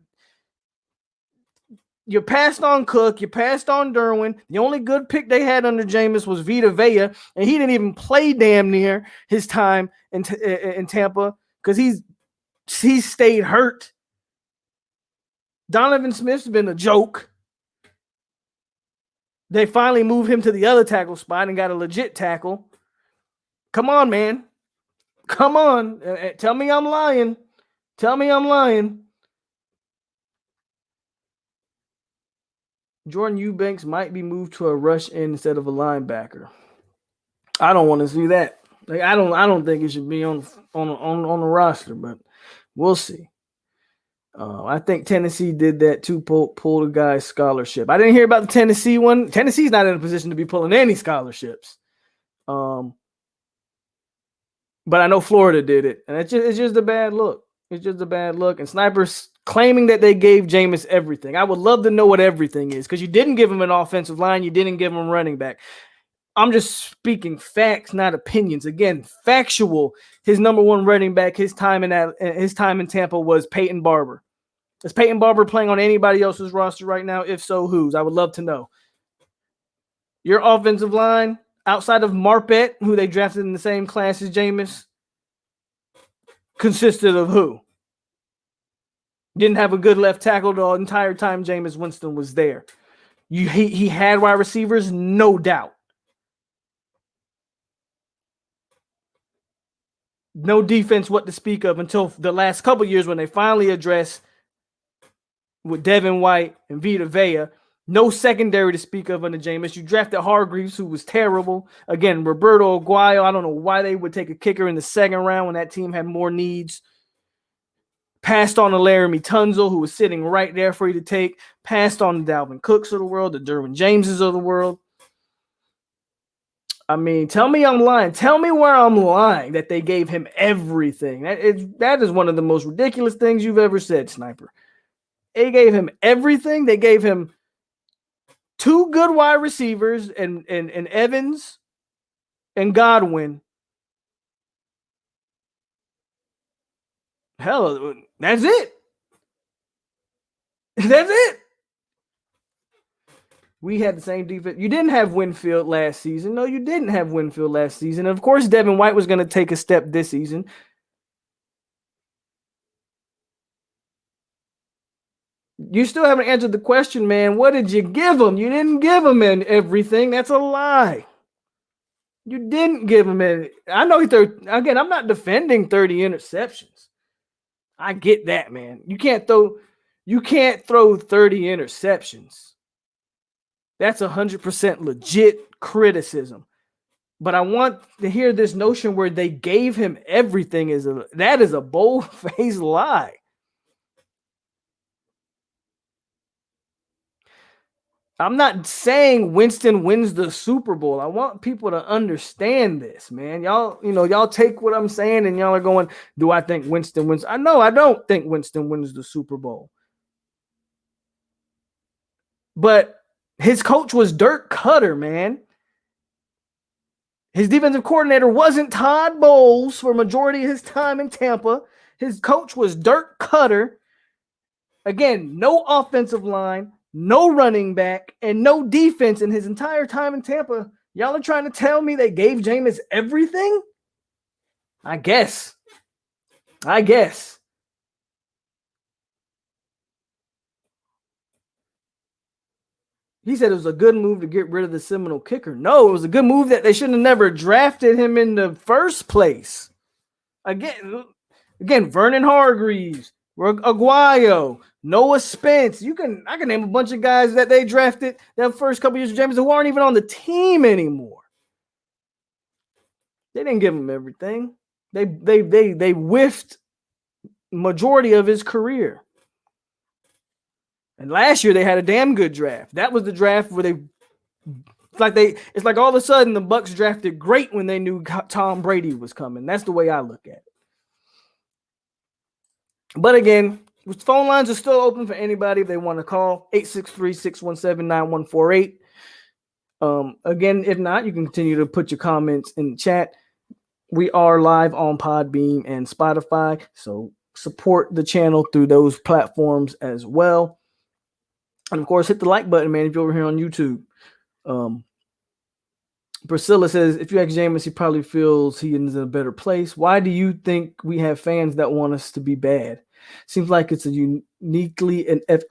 S3: You passed on Cook. You passed on Derwin. The only good pick they had under Jameis was Vita Vea, and he didn't even play damn near his time in Tampa because he's stayed hurt. Donovan Smith's been a joke. They finally moved him to the other tackle spot and got a legit tackle. Come on, man. Come on. Tell me I'm lying. Tell me I'm lying. Jordan Eubanks might be moved to a rush end instead of a linebacker. I don't want to see that. Like I don't think it should be on the roster, but we'll see. I think Tennessee did that too, pull the guy's scholarship. I didn't hear about the Tennessee one. Tennessee's not in a position to be pulling any scholarships. But I know Florida did it, and it's just a bad look. It's just a bad look. And Sniper's claiming that they gave Jameis everything. I would love to know what everything is, because you didn't give him an offensive line. You didn't give him running back. I'm just speaking facts, not opinions. Again, factual. His number one running back, his time in Tampa was Peyton Barber. Is Peyton Barber playing on anybody else's roster right now? If so, whose? I would love to know. Your offensive line, outside of Marpet, who they drafted in the same class as Jameis, consisted of who? Didn't have a good left tackle the entire time Jameis Winston was there. He had wide receivers, no doubt. No defense what to speak of until the last couple years when they finally addressed with Devin White and Vita Vea. No secondary to speak of under Jameis. You drafted Hargreaves, who was terrible. Again, Roberto Aguayo, I don't know why they would take a kicker in the second round when that team had more needs. Passed on to Laramie Tunzel, who was sitting right there for you to take. Passed on to Dalvin Cooks of the world, the Derwin Jameses of the world. I mean, tell me I'm lying. Tell me where I'm lying that they gave him everything. That is one of the most ridiculous things you've ever said, Sniper. They gave him everything. They gave him two good wide receivers and Evans and Godwin. Hell, that's it. That's it. We had the same defense. You didn't have Winfield last season. No, you didn't have Winfield last season. And of course, Devin White was going to take a step this season. You still haven't answered the question, man. What did you give him? You didn't give him everything. That's a lie. You didn't give him any. I know again, I'm not defending 30 interceptions. I get that, man. You can't throw 30 interceptions. That's 100% legit criticism. But I want to hear this notion where they gave him everything. That is a bold-faced lie. I'm not saying Winston wins the Super Bowl. I want people to understand this, man. Y'all take what I'm saying and y'all are going, do I think Winston wins? I don't think Winston wins the Super Bowl. But his coach was Dirk Cutter, man. His defensive coordinator wasn't Todd Bowles for a majority of his time in Tampa. His coach was Dirk Cutter. Again, no offensive line, no running back, and no defense in his entire time in Tampa. Y'all are trying to tell me they gave Jameis everything? I guess. He said it was a good move to get rid of the Seminole kicker. No, it was a good move that they shouldn't have never drafted him in the first place. Again, Vernon Hargreaves, Aguayo, Noah Spence. I can name a bunch of guys that they drafted that first couple years of Jameis who aren't even on the team anymore. They didn't give him everything. They whiffed majority of his career. And last year they had a damn good draft. That was the draft where they It's like all of a sudden the Bucs drafted great when they knew Tom Brady was coming. That's the way I look at it. But again, phone lines are still open for anybody if they want to call 863-617-9148. Again, if not, you can continue to put your comments in the chat. We are live on Podbean and Spotify, so support the channel through those platforms as well. And of course, hit the like button, man, if you're over here on YouTube. Priscilla says, if you ask Jameis, he probably feels he is in a better place. Why do you think we have fans that want us to be bad? Seems like it's a uniquely and that's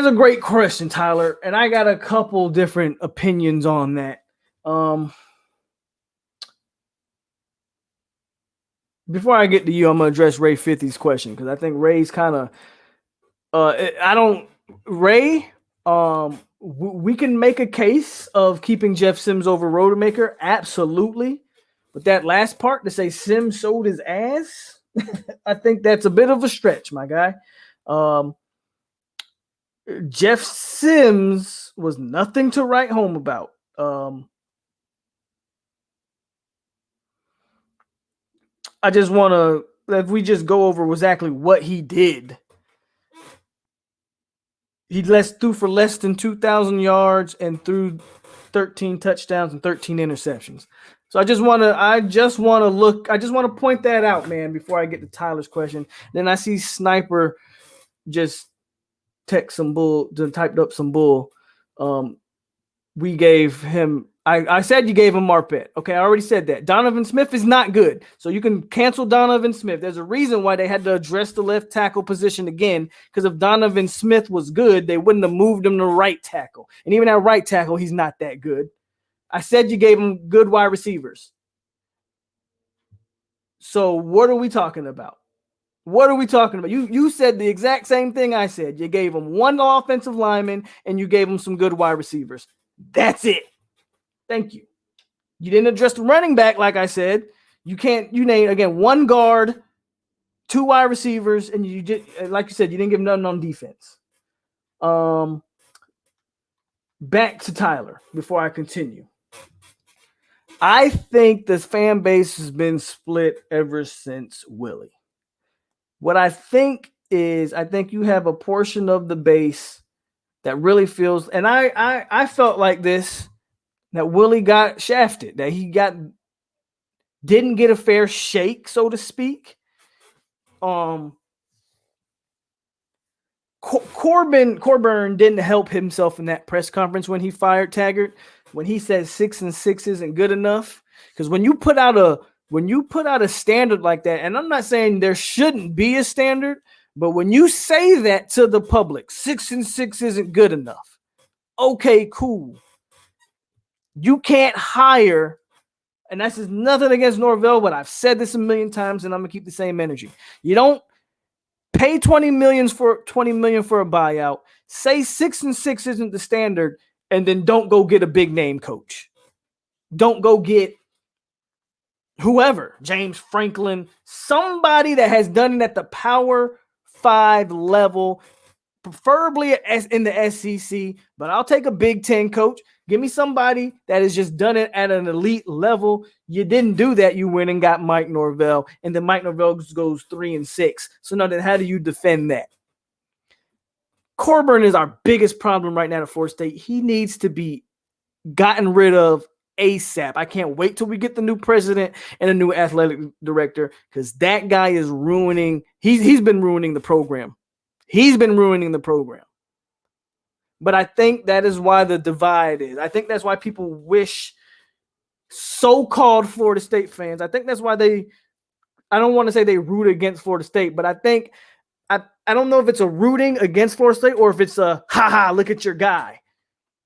S3: a great question, Tyler, and I got a couple different opinions on that. Before I get to you, I'm gonna address Ray 50's question because I think Ray's kind of we can make a case of keeping Jeff Sims over Rodemaker, absolutely. But that last part to say Sims sold his ass, I think that's a bit of a stretch, my guy. Jeff Sims was nothing to write home about. I just want to, if we just go over exactly what he did. He threw for less than 2,000 yards and threw 13 touchdowns and 13 interceptions. So I just want to point that out, man, before I get to Tyler's question. Then I see Sniper just typed up some bull. We gave him, I said you gave him Marpet. Okay, I already said that. Donovan Smith is not good. So you can cancel Donovan Smith. There's a reason why they had to address the left tackle position again, because if Donovan Smith was good, they wouldn't have moved him to right tackle. And even at right tackle, he's not that good. I said you gave him good wide receivers. So what are we talking about? What are we talking about? You said the exact same thing I said. You gave him one offensive lineman and you gave him some good wide receivers. That's it. Thank you. You didn't address the running back, like I said. You name again one guard, two wide receivers, and you did, like you said, you didn't give nothing on defense. Back to Tyler before I continue. I think this fan base has been split ever since Willie. What I think is, I think you have a portion of the base that really feels, and I felt like this, that Willie got shafted, that he didn't get a fair shake, so to speak. Coburn didn't help himself in that press conference when he fired Taggart, when he said 6 and 6 isn't good enough. Because when you put out a standard like that, and I'm not saying there shouldn't be a standard, but when you say that to the public, 6 and 6 isn't good enough. Okay, cool. You can't hire, and this is nothing against Norvell, but I've said this a million times, and I'm gonna keep the same energy. You don't pay $20 million for a buyout. Say 6 and 6 isn't the standard, and then don't go get a big name coach. Don't go get whoever, James Franklin, somebody that has done it at the Power 5 level, preferably in the SEC. But I'll take a Big Ten coach. Give me somebody that has just done it at an elite level. You didn't do that. You went and got Mike Norvell, and then Mike Norvell goes 3 and 6. So now then, how do you defend that? Coburn is our biggest problem right now at Florida State. He needs to be gotten rid of ASAP. I can't wait till we get the new president and a new athletic director, because that guy is ruining. He's been ruining the program. He's been ruining the program. But I think that is why the divide is. I think that's why people wish, so-called Florida State fans, I think that's why I don't want to say they root against Florida State, but I think, I don't know if it's a rooting against Florida State or if it's a, haha, look at your guy.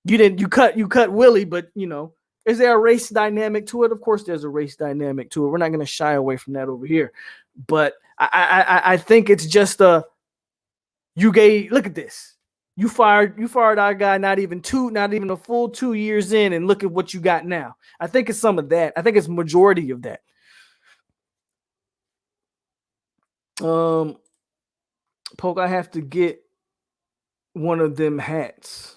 S3: You cut Willie, but, is there a race dynamic to it? Of course there's a race dynamic to it. We're not going to shy away from that over here. But I think it's just look at this. You fired our guy not even a full 2 years in, and look at what you got now. I think it's some of that. I think it's majority of that. Polk, I have to get one of them hats.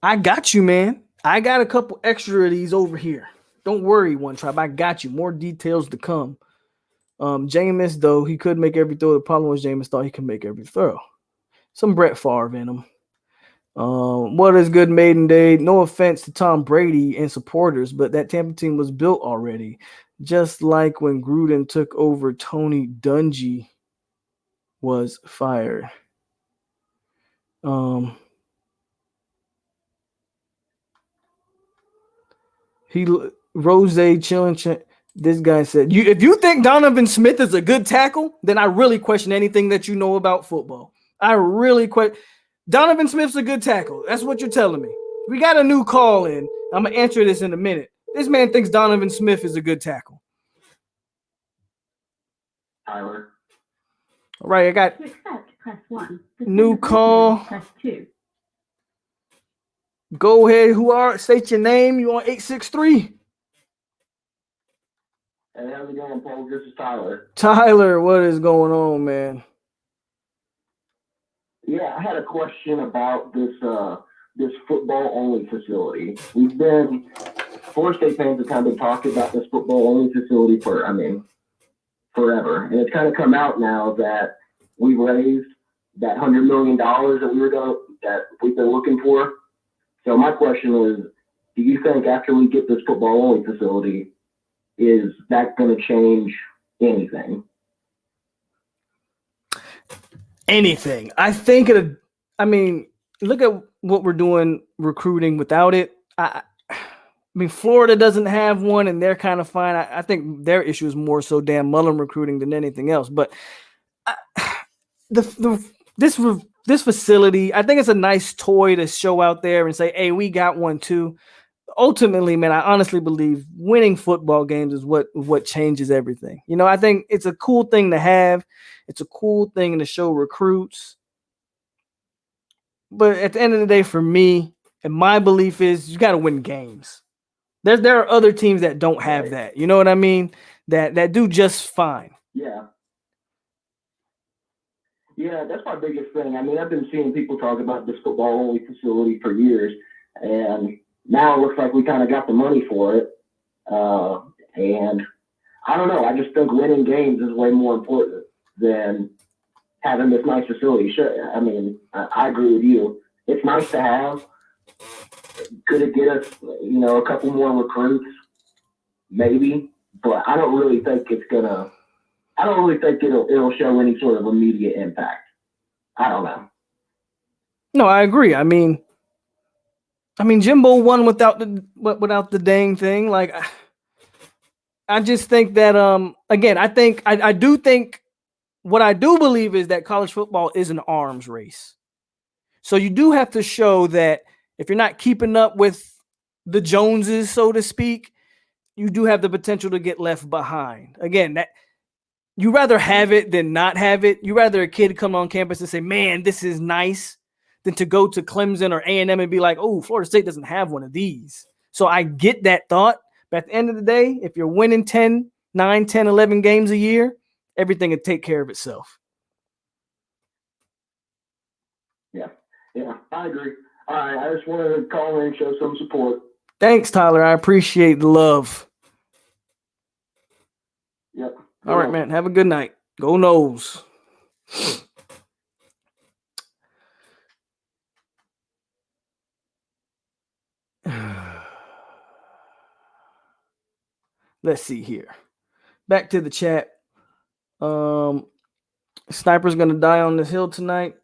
S3: I got you, man. I got a couple extra of these over here. Don't worry, One Tribe. I got you. More details to come. Jameis, though, he could make every throw. The problem was Jameis thought he could make every throw. Some Brett Favre in him. What is good maiden day? No offense to Tom Brady and supporters, but that Tampa team was built already. Just like when Gruden took over, Tony Dungy was fired. Rose chilling. This guy said, if you think Donovan Smith is a good tackle, then I really question anything that you know about football. I really question. Donovan Smith's a good tackle. That's what you're telling me. We got a new call in. I'm going to answer this in a minute. This man thinks Donovan Smith is a good tackle.
S5: Tyler.
S3: All right, I got
S4: To accept, press 1.
S3: new call.
S4: Press 2.
S3: Go ahead. State your name. You on 863?
S5: Hey, how's it going, Paul? This is Tyler.
S3: Tyler, what is going on, man?
S5: Yeah, I had a question about this football-only facility. We've been, Florida State fans have kind of been talking about this football-only facility forever. And it's kind of come out now that we raised that $100 million that we've been looking for. So my question is, do you think after we get this football-only facility, is that going to change anything?
S3: Anything. I think look at what we're doing recruiting without it. I mean, Florida doesn't have one, and they're kind of fine. I think their issue is more so Dan Mullen recruiting than anything else. But this facility, I think it's a nice toy to show out there and say, hey, we got one too. Ultimately, man, I honestly believe winning football games is what changes everything. You know, I think it's a cool thing to have. It's a cool thing to show recruits. But at the end of the day, for me, and my belief is you got to win games. There are other teams that don't have that. You know what I mean? That do just fine.
S5: Yeah. Yeah, that's my biggest thing. I mean, I've been seeing people talk about this football-only facility for years, and now it looks like we kind of got the money for it. And I don't know. I just think winning games is way more important than having this nice facility. Sure, I mean, I agree with you. It's nice to have. Could it get us, a couple more recruits? Maybe. But I don't really think it'll show any sort of immediate impact. I don't know.
S3: No, I agree. I mean, Jimbo won without the dang thing. Like, I just think that again, I do think what I do believe is that college football is an arms race. So you do have to show that if you're not keeping up with the Joneses, so to speak, you do have the potential to get left behind. Again, that you rather have it than not have it. You rather a kid come on campus and say, man, this is nice, than to go to Clemson or A&M and be like, oh, Florida State doesn't have one of these. So I get that thought. But at the end of the day, if you're winning 9, 10, 11 games a year, everything will take care of itself.
S5: Yeah, I agree. All right, I just wanted to call in and show some support.
S3: Thanks, Tyler. I appreciate the love.
S5: Yep.
S3: All right, man. Have a good night. Go Noles. Let's see here. Back to the chat. Sniper's going to die on this hill tonight.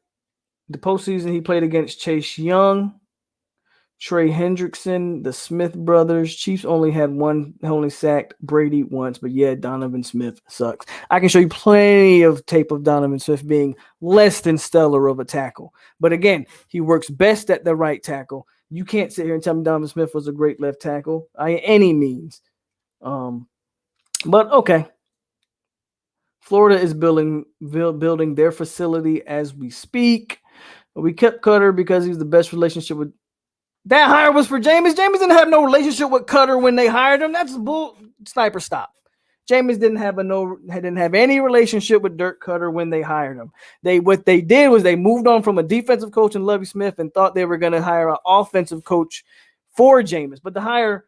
S3: The postseason, he played against Chase Young, Trey Hendrickson, the Smith brothers. Chiefs only sacked Brady once, but yeah, Donovan Smith sucks. I can show you plenty of tape of Donovan Smith being less than stellar of a tackle. But again, he works best at the right tackle. You can't sit here and tell me Donovan Smith was a great left tackle by any means. But okay. Florida is building their facility as we speak. We kept Cutter because he's the best relationship with. That hire was for Jameis. Jameis didn't have no relationship with Cutter when they hired him. That's bull. Sniper, stop. Jameis didn't have any relationship with Dirk Cutter when they hired him. What they did was they moved on from a defensive coach in Lovie Smith and thought they were going to hire an offensive coach for Jameis. But the hire,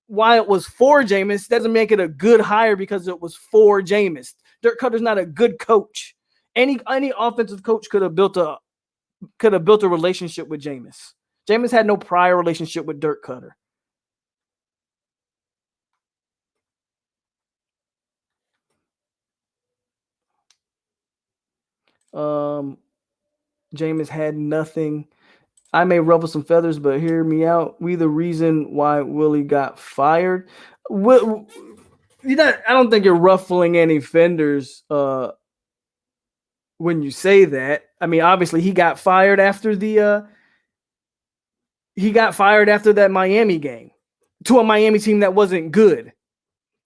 S3: why it was for Jameis, doesn't make it a good hire because it was for Jameis. Dirk Cutter's not a good coach. Any offensive coach could have built a relationship with Jameis. Jameis had no prior relationship with Dirk Cutter. Jameis had nothing. I may ruffle some feathers, but hear me out. We the reason why Willie got fired. I don't think you're ruffling any fenders when you say that. I mean, obviously he got fired after that Miami game to a Miami team that wasn't good.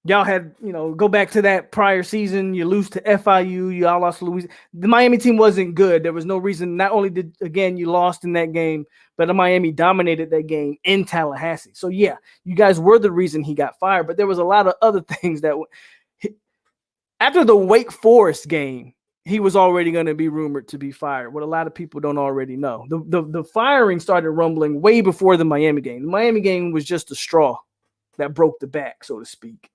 S3: Y'all had, go back to that prior season. You lose to FIU. Y'all lost to Louisiana. The Miami team wasn't good. There was no reason. Not only did, again, you lost in that game, but the Miami dominated that game in Tallahassee. So, yeah, you guys were the reason he got fired. But there was a lot of other things that after the Wake Forest game, he was already going to be rumored to be fired. What a lot of people don't already know. The firing started rumbling way before the Miami game. The Miami game was just a straw that broke the back, so to speak.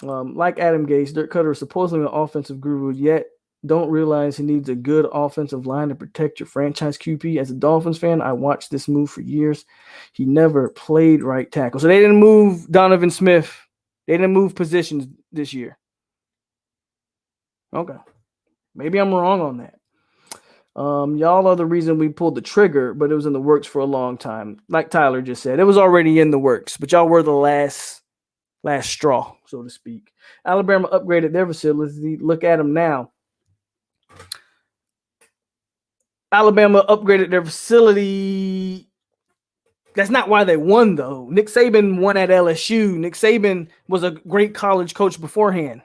S3: Like Adam Gase, Dirk Cutter is supposedly an offensive guru, yet don't realize he needs a good offensive line to protect your franchise QB. As a Dolphins fan, I watched this move for years. He never played right tackle. So they didn't move Donovan Smith. They didn't move positions this year. Okay. Maybe I'm wrong on that. Y'all are the reason we pulled the trigger, but it was in the works for a long time. Like Tyler just said, it was already in the works, but y'all were the last straw, so to speak. Alabama upgraded their facility. Look at them now. Alabama upgraded their facility. That's not why they won, though. Nick Saban won at LSU. Nick Saban was a great college coach beforehand.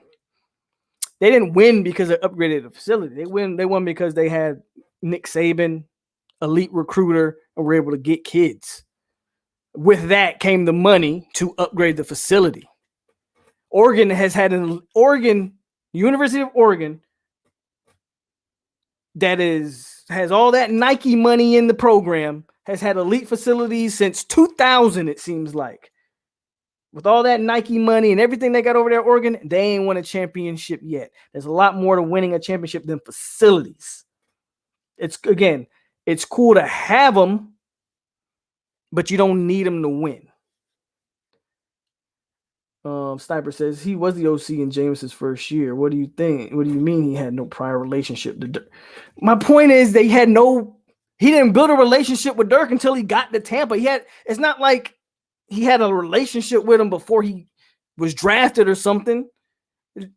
S3: They didn't win because they upgraded the facility. They won because they had Nick Saban, elite recruiter, and were able to get kids. With that came the money to upgrade the facility. Oregon has had University of Oregon, that has all that Nike money in the program, has had elite facilities since 2000, it seems like. With all that Nike money and everything they got over there, Oregon, they ain't won a championship yet. There's a lot more to winning a championship than facilities. It's cool to have them, but you don't need them to win. Sniper says he was the OC in Jameis's first year. What do you think? What do you mean he had no prior relationship to Dirk? My point is he didn't build a relationship with Dirk until he got to Tampa. It's not like he had a relationship with him before he was drafted or something. He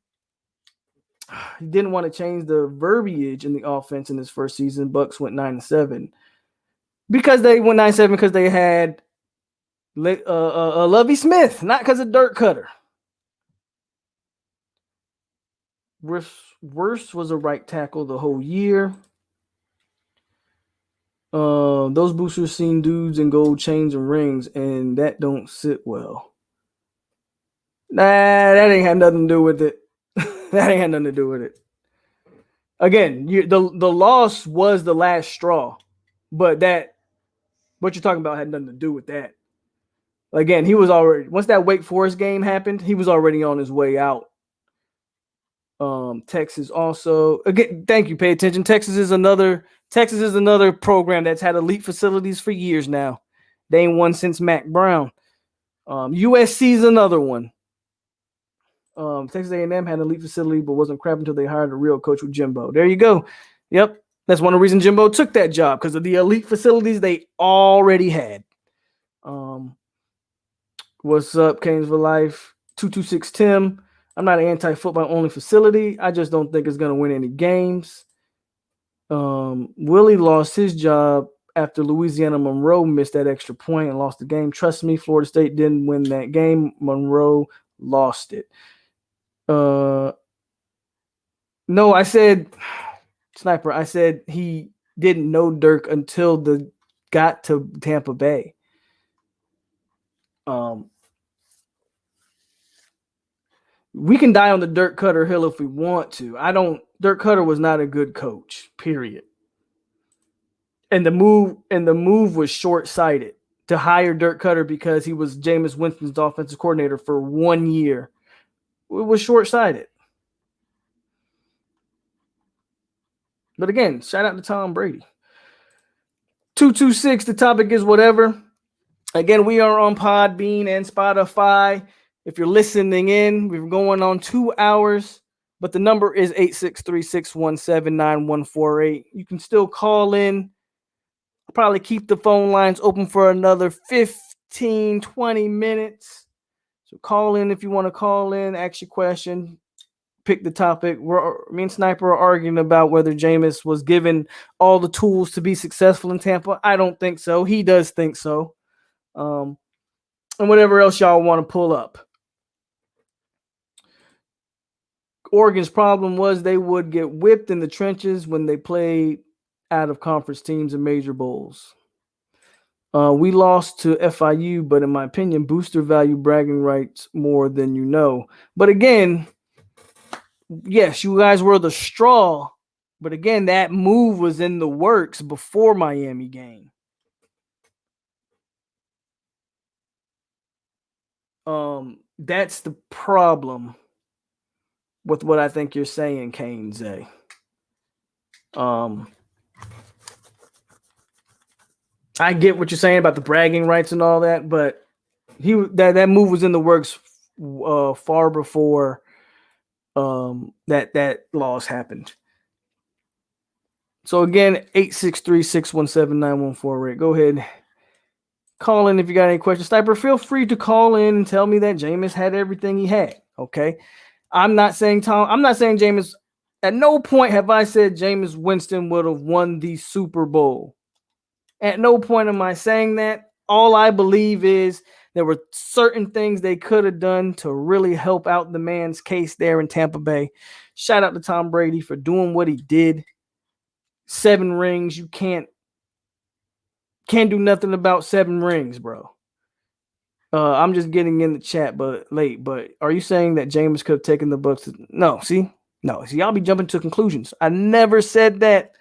S3: didn't want to change the verbiage in the offense in his first season. Bucs went 9-7 because they went 9-7 because they had Lovie Smith, not because of Dirk Cutter. Worst was a right tackle the whole year. Those boosters seen dudes in gold chains and rings, and that don't sit well. Nah, that ain't had nothing to do with it. That ain't had nothing to do with it. Again, the loss was the last straw, but what you're talking about had nothing to do with that. Again, he was already, once that Wake Forest game happened, he was already on his way out. Texas also, again, thank you, pay attention. Texas is another program that's had elite facilities for years now. They ain't won since Mac Brown. USC is another one. Texas A&M had an elite facility, but wasn't crap until they hired a real coach with Jimbo. There you go. Yep. That's one of the reasons Jimbo took that job, because of the elite facilities they already had. What's up, Canes for Life? 226 Tim. I'm not an anti-football only facility. I just don't think it's going to win any games. Willie lost his job after Louisiana Monroe missed that extra point and lost the game. Trust me, Florida State didn't win that game. Monroe lost it. No, I said, Sniper, I said he didn't know Dirk until got to Tampa Bay. We can die on the Dirk Cutter hill if we want to. Dirk Cutter was not a good coach, period. And the move was short-sighted to hire Dirk Cutter because he was Jameis Winston's offensive coordinator for 1 year. It was short-sighted. But again, shout out to Tom Brady. 226, the topic is whatever. Again, we are on Podbean and Spotify. If you're listening in, we're going on 2 hours, but the number is 863-617-9148. You can still call in. I'll probably keep the phone lines open for another 15, 20 minutes. So call in if you want to call in, ask your question, pick the topic. Me and Sniper are arguing about whether Jameis was given all the tools to be successful in Tampa. I don't think so. He does think so. And whatever else y'all want to pull up. Oregon's problem was they would get whipped in the trenches when they played out of conference teams in major bowls. We lost to FIU, but in my opinion, booster value bragging rights more than you know. But again, yes, you guys were the straw. But again, that move was in the works before Miami game. That's the problem with what I think you're saying, Kane Zay. I get what you're saying about the bragging rights and all that, but that move was in the works far before that loss happened. So again, 863-617-9148. Go ahead. Call in if you got any questions. Sniper, feel free to call in and tell me that Jameis had everything he had. Okay. I'm not saying Jameis. At no point have I said Jameis Winston would have won the Super Bowl. At no point am I saying that. All I believe is there were certain things they could have done to really help out the man's case there in Tampa Bay. Shout out to Tom Brady for doing what he did. 7 rings. You can't do nothing about 7 rings, bro. I'm just getting in the chat, but are you saying that Jameis could have taken the Bucs? No, see, y'all be jumping to conclusions. I never said that.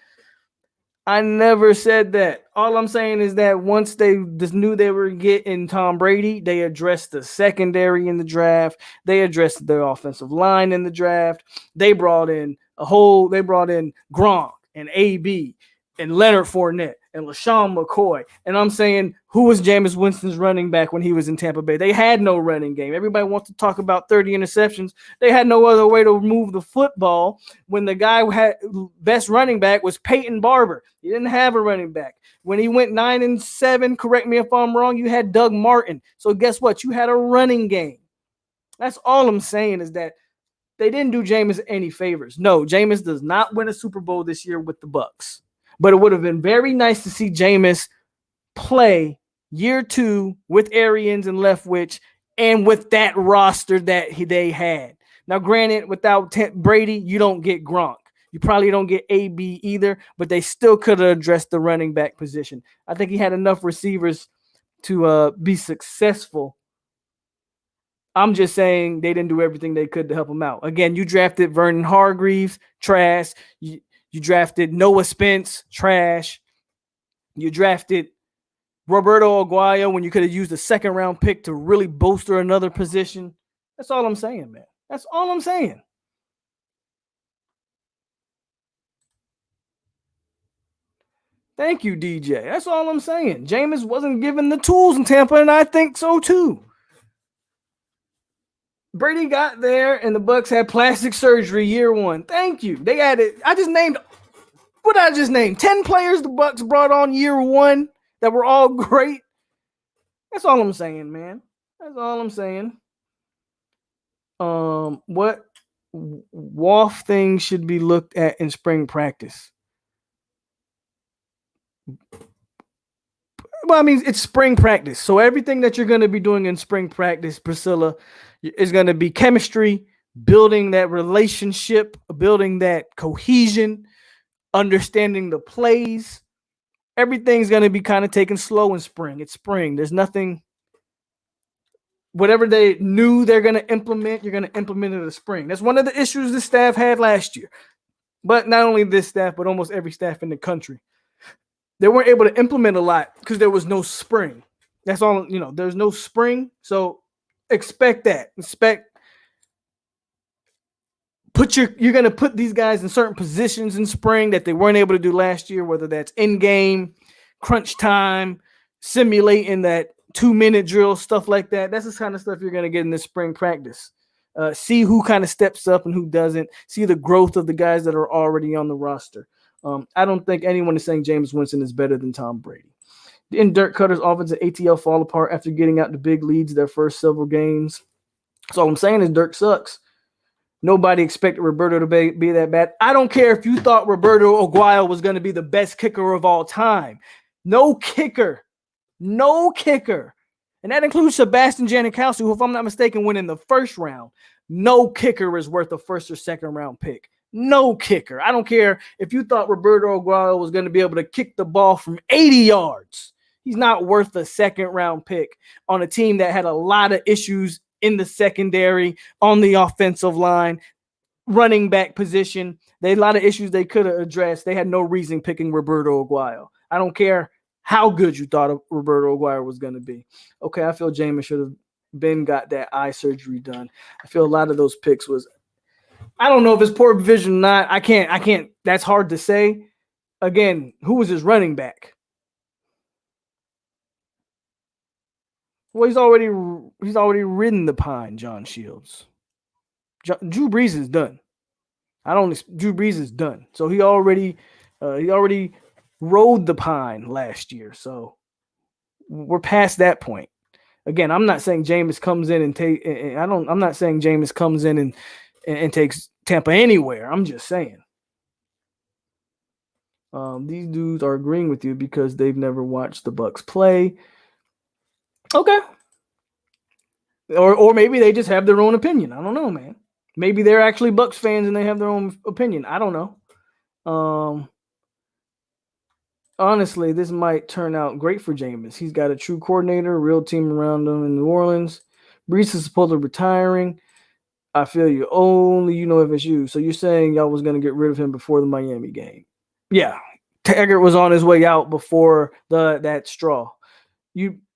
S3: All I'm saying is that once they just knew they were getting Tom Brady, they addressed the secondary in the draft. They addressed their offensive line in the draft. They brought in Gronk and AB and Leonard Fournette and LaShawn McCoy. And I'm saying, who was Jameis Winston's running back when he was in Tampa Bay? They had no running game. Everybody wants to talk about 30 interceptions. They had no other way to move the football when the guy who had best running back was Peyton Barber. He didn't have a running back. When he went 9-7, correct me if I'm wrong, you had Doug Martin. So guess what? You had a running game. That's all I'm saying is that they didn't do Jameis any favors. No, Jameis does not win a Super Bowl this year with the Bucs. But it would have been very nice to see Jameis play year 2 with Arians and Leftwich and with that roster that they had. Now, granted, without Brady, you don't get Gronk. You probably don't get AB either, but they still could have addressed the running back position. I think he had enough receivers to be successful. I'm just saying they didn't do everything they could to help him out. Again, you drafted Vernon Hargreaves, trash. You drafted Noah Spence, trash. You drafted Roberto Aguayo when you could have used a 2nd-round pick to really bolster another position. That's all I'm saying, man. That's all I'm saying. Thank you, DJ. That's all I'm saying. Jameis wasn't given the tools in Tampa, and I think so too. Brady got there, and the Bucs had plastic surgery year 1. Thank you. They added. What did I just name? 10 players the Bucs brought on year 1 that were all great. That's all I'm saying, man. That's all I'm saying. What WAF things should be looked at in spring practice? Well, I mean, it's spring practice. So everything that you're going to be doing in spring practice, Priscilla, is going to be chemistry, building that relationship, building that cohesion, understanding the plays. Everything's going to be kind of taken slow in spring. It's spring. There's nothing whatever they knew they're going to implement, you're going to implement it in the spring. That's one of the issues the staff had last year. But not only this staff, but almost every staff in the country. They weren't able to implement a lot because there was no spring. That's all, there's no spring. So expect that. You're going to put these guys in certain positions in spring that they weren't able to do last year, whether that's in-game, crunch time, simulating that 2-minute drill, stuff like that. That's the kind of stuff you're going to get in this spring practice. See who kind of steps up and who doesn't. See the growth of the guys that are already on the roster. I don't think anyone is saying Jameis Winston is better than Tom Brady. In Dirk Cutter's offense at ATL fall apart after getting out the big leads their first several games. So all I'm saying is Dirk sucks. Nobody expected Roberto to be that bad. I don't care if you thought Roberto Aguayo was going to be the best kicker of all time. No kicker. And that includes Sebastian Janikowski, who, if I'm not mistaken, went in the first round. No kicker is worth a first or second round pick. No kicker. I don't care if you thought Roberto Aguayo was going to be able to kick the ball from 80 yards. He's not worth a second round pick on a team that had a lot of issues in the secondary, on the offensive line, running back position. They had a lot of issues they could have addressed. They had no reason picking Roberto Aguayo. I don't care how good you thought Roberto Aguayo was going to be. Okay, I feel Jameis should have got that eye surgery done. I feel a lot of those picks was, I don't know if it's poor vision or not. I can't. That's hard to say. Again, who was his running back? Well, he's already ridden the pine, John Shields. Drew Brees is done. Drew Brees is done. So he already rode the pine last year. So we're past that point. Again, I'm not saying Jameis comes in and I'm not saying Jameis comes in and takes Tampa anywhere. I'm just saying. These dudes are agreeing with you because they've never watched the Bucs play. Okay. Or maybe they just have their own opinion. I don't know, man. Maybe they're actually Bucs fans and they have their own opinion. I don't know. Honestly, this might turn out great for Jameis. He's got a true coordinator, a real team around him in New Orleans. Brees is supposedly retiring. I feel you. Only you know if it's you. So you're saying y'all was going to get rid of him before the Miami game. Yeah. Taggart was on his way out before that straw.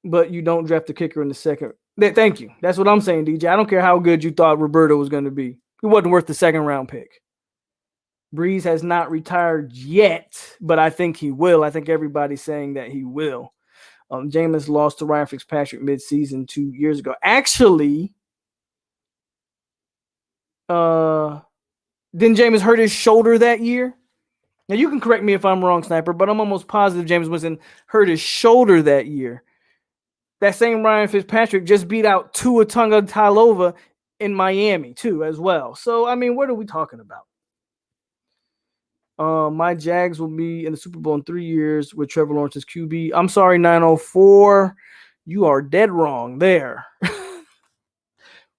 S3: But you don't draft the kicker in the second. Thank you. That's what I'm saying, DJ. I don't care how good you thought Roberto was going to be. He wasn't worth the second round pick. Brees has not retired yet, but I think he will. I think everybody's saying that he will. Jameis lost to Ryan Fitzpatrick midseason 2 years ago. Actually, didn't Jameis hurt his shoulder that year? Now, you can correct me if I'm wrong, Sniper, but I'm almost positive Jameis Winston hurt his shoulder that year. That same Ryan Fitzpatrick just beat out Tua Tagovailoa in Miami, too, as well. So, I mean, what are we talking about? My Jags will be in the Super Bowl in 3 years with Trevor Lawrence's QB. I'm sorry, 904. You are dead wrong there.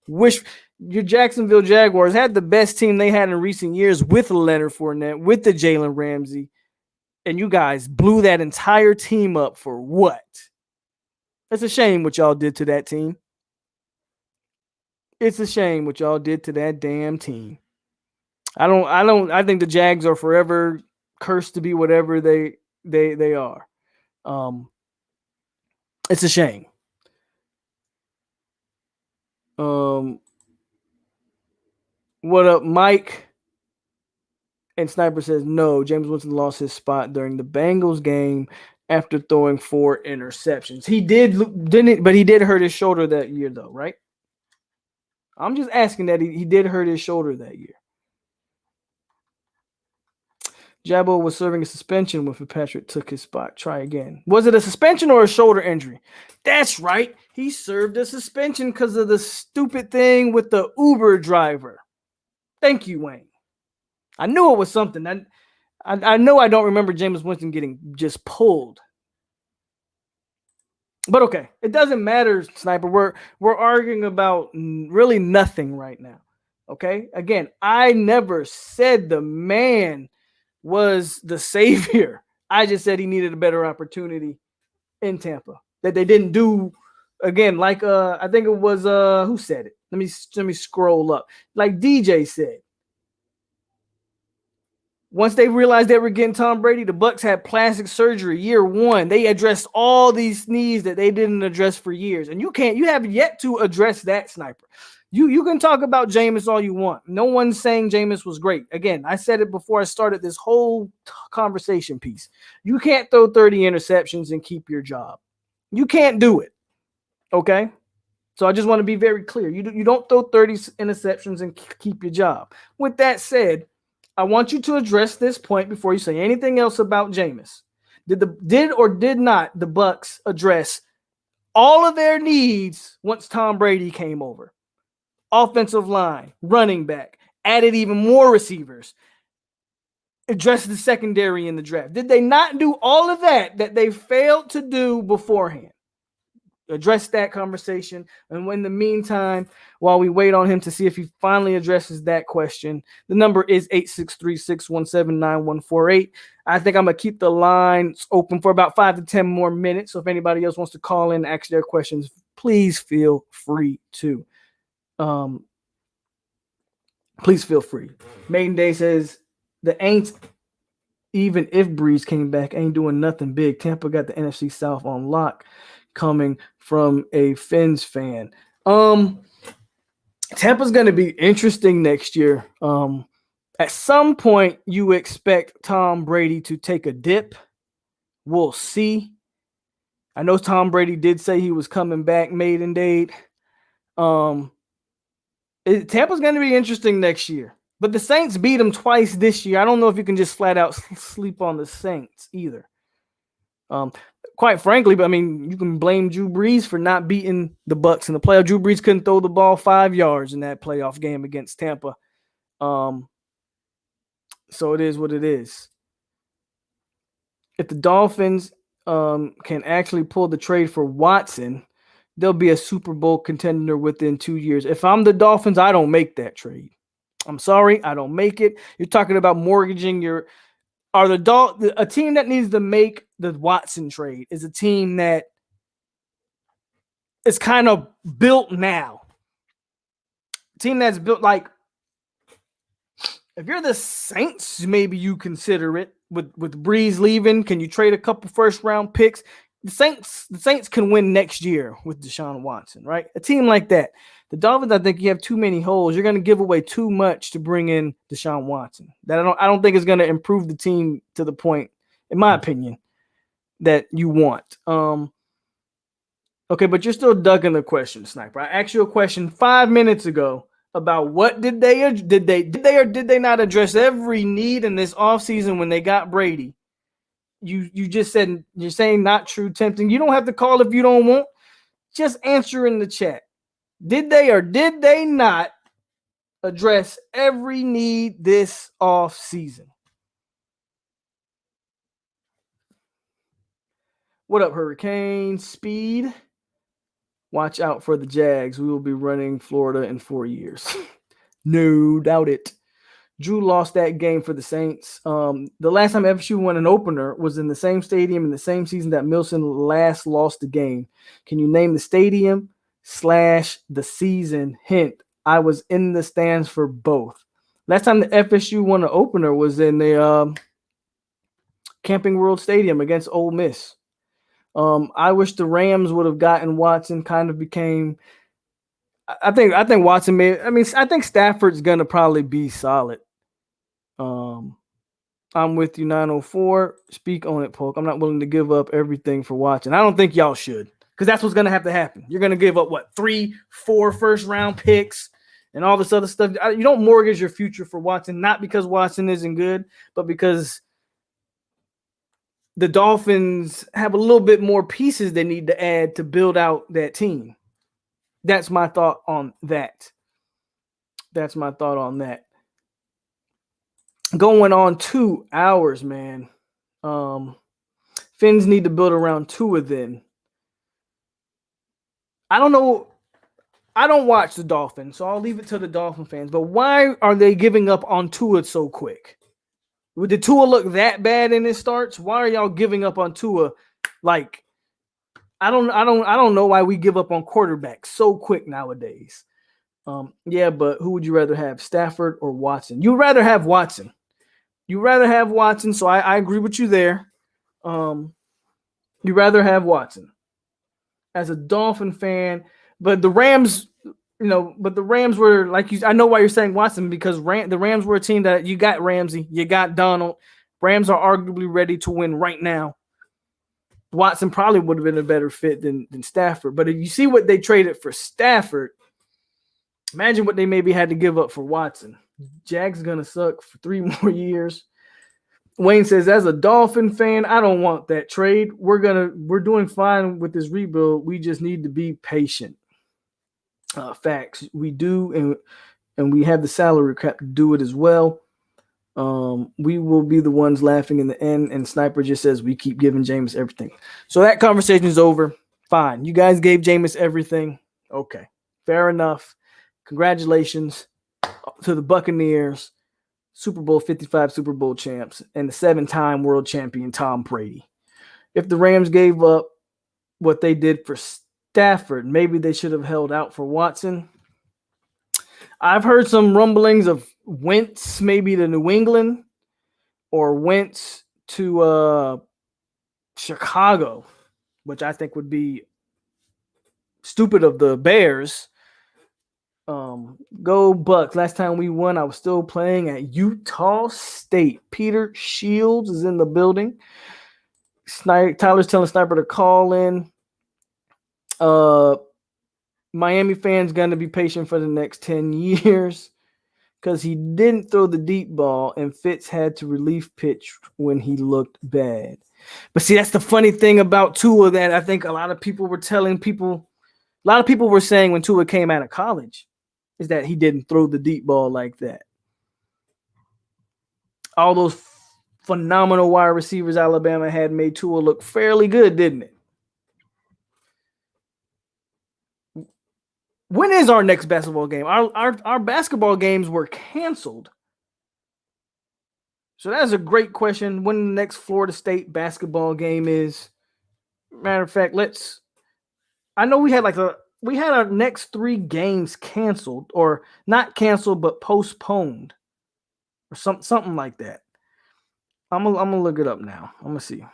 S3: Wish your Jacksonville Jaguars had the best team they had in recent years with Leonard Fournette, with the Jalen Ramsey, and you guys blew that entire team up for what? It's a shame what y'all did to that team. It's a shame what y'all did to that damn team. I think the Jags are forever cursed to be whatever they are. It's a shame. What up, Mike? And Sniper says, no, Jameis Winston lost his spot during the Bengals game after throwing 4 interceptions. He didn't, but he did hurt his shoulder that year, though, right? I'm just asking that he did hurt his shoulder that year. Jabbo was serving a suspension when Fitzpatrick took his spot. Try again. Was it a suspension or a shoulder injury? That's right. He served a suspension because of the stupid thing with the Uber driver. Thank you, Wayne. I knew it was something. I know I don't remember Jameis Winston getting just pulled. But okay, it doesn't matter, Sniper. We're arguing about really nothing right now. Okay? Again, I never said the man was the savior. I just said he needed a better opportunity in Tampa. That they didn't do again, like I think it was who said it? Let me scroll up. Like DJ said, once they realized they were getting Tom Brady, the Bucs had plastic surgery year one. They addressed all these needs that they didn't address for years. And you have yet to address that, Sniper. You can talk about Jameis all you want. No one's saying Jameis was great. Again, I said it before I started this whole conversation piece. You can't throw 30 interceptions and keep your job. You can't do it. Okay? So I just want to be very clear. You don't throw 30 interceptions and keep your job. With that said, I want you to address this point before you say anything else about Jameis. Did or did not the Bucs address all of their needs once Tom Brady came over? Offensive line, running back, added even more receivers, addressed the secondary in the draft. Did they not do all of that they failed to do beforehand? Address that conversation. And in the meantime, while we wait on him to see if he finally addresses that question, the number is 863-617-9148. I think I'm going to keep the lines open for about 5 to 10 more minutes. So if anybody else wants to call in and ask their questions, please feel free to. Please feel free. Maiden Day says the Aints, even if Breeze came back, ain't doing nothing big. Tampa got the NFC South on lock. Coming from a Fins fan. Tampa's going to be interesting next year. At some point, you expect Tom Brady to take a dip. We'll see. I know Tom Brady did say he was coming back maiden date. Tampa's going to be interesting next year. But the Saints beat them twice this year. I don't know if you can just flat out sleep on the Saints either. Quite frankly, but I mean, you can blame Drew Brees for not beating the Bucs in the playoff. Drew Brees couldn't throw the ball 5 yards in that playoff game against Tampa. So it is what it is. If the Dolphins can actually pull the trade for Watson, they'll be a Super Bowl contender within 2 years. If I'm the Dolphins, I don't make that trade. I'm sorry, I don't make it. You're talking about mortgaging your – a team that needs to make the Watson trade is a team that is kind of built now. A team that's built like, if you're the Saints, maybe you consider it. With Breeze leaving, can you trade a couple first round picks? The Saints can win next year with Deshaun Watson, right? A team like that. The Dolphins, I think you have too many holes. You're going to give away too much to bring in Deshaun Watson. That I don't think is going to improve the team to the point, in my opinion, that you want. Okay, but you're still ducking the question, Sniper. I asked you a question 5 minutes ago about what did they or did they not address every need in this offseason when they got Brady? You just said you're saying not true, tempting. You don't have to call if you don't want. Just answer in the chat. Did they or did they not address every need this offseason? What up, Hurricane Speed? Watch out for the Jags. We will be running Florida in 4 years. No doubt it. Drew lost that game for the Saints. The last time FSU won an opener was in the same stadium in the same season that Milson last lost the game. Can you name the stadium / the season? Hint, I was in the stands for both. Last time the FSU won an opener was in the Camping World Stadium against Ole Miss. I wish the Rams would have gotten Watson. Kind of became. I think Watson may. I mean, I think Stafford's gonna probably be solid. I'm with you, 904. Speak on it, POLK. I'm not willing to give up everything for Watson. I don't think y'all should, because that's what's gonna have to happen. You're gonna give up 3-4 first round picks and all this other stuff. You don't mortgage your future for Watson, not because Watson isn't good, but because the Dolphins have a little bit more pieces they need to add to build out that team. That's my thought on that. Going on 2 hours, man. Fins need to build around Tua then. I don't know. I don't watch the Dolphins, so I'll leave it to the Dolphin fans. But why are they giving up on Tua so quick? Did Tua look that bad in his starts? Why are y'all giving up on Tua like I don't know why we give up on quarterbacks so quick nowadays. Yeah, but who would you rather have, Stafford or Watson? You'd rather have Watson. You rather have Watson, so I agree with you there. You rather have Watson as a Dolphin fan, but the Rams, but the Rams were like you. I know why you're saying Watson because the Rams were a team that you got Ramsey, you got Donald. Rams are arguably ready to win right now. Watson probably would have been a better fit than Stafford, but if you see what they traded for Stafford, imagine what they maybe had to give up for Watson. Jags gonna suck for 3 more years. Wayne says, as a Dolphin fan, I don't want that trade. We're doing fine with this rebuild. We just need to be patient. Facts. We do, and we have the salary cap to do it as well. We will be the ones laughing in the end. And Sniper just says we keep giving Jameis everything. So that conversation is over. Fine. You guys gave Jameis everything. Okay. Fair enough. Congratulations to the Buccaneers. Super Bowl 55 Super Bowl champs, and the 7-time world champion Tom Brady. If the Rams gave up what they did for Stafford, maybe they should have held out for Watson. I've heard some rumblings of Wentz maybe to New England or Wentz to Chicago, which I think would be stupid of the Bears. Go Bucs. Last time we won, I was still playing at Utah State. Peter Shields is in the building. Tyler's telling Sniper to call in. Miami fans going to be patient for the next 10 years because he didn't throw the deep ball and Fitz had to relief pitch when he looked bad. But see, that's the funny thing about Tua that I think a lot of people were saying when Tua came out of college is that he didn't throw the deep ball like that. All those phenomenal wide receivers Alabama had made Tua look fairly good, didn't it? When is our next basketball game? Our basketball games were canceled. So that's a great question. When the next Florida State basketball game is. Matter of fact, I know we had our next 3 games canceled, or not canceled, but postponed, or something like that. I'm gonna look it up now. I'm gonna see.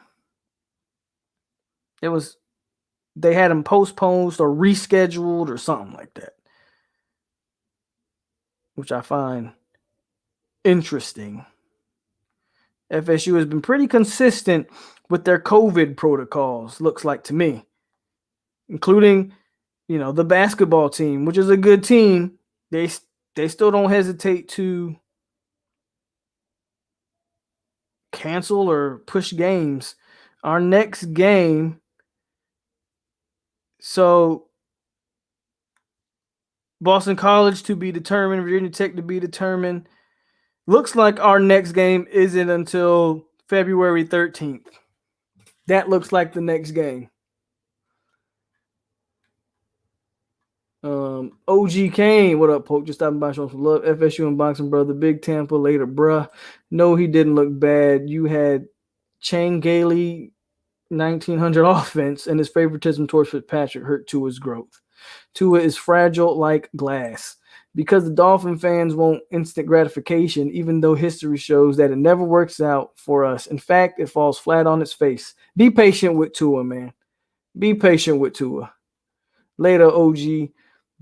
S3: They had them postponed or rescheduled or something like that, which I find interesting. FSU has been pretty consistent with their COVID protocols, looks like to me, including, the basketball team, which is a good team. They still don't hesitate to cancel or push games. Our next game, so Boston College to be determined, Virginia Tech to be determined. Looks like our next game isn't until February 13th. That looks like the next game. OG Kane, what up, Polk? Just stopping by, showing some love. FSU and boxing, brother. Big Tampa later, bruh. No, he didn't look bad. You had Chang Gailey, 1900 offense, and his favoritism towards Fitzpatrick hurt Tua's growth. Tua is fragile like glass. Because the Dolphin fans want instant gratification, even though history shows that it never works out for us. In fact, it falls flat on its face. Be patient with Tua, man. Be patient with Tua. Later, OG.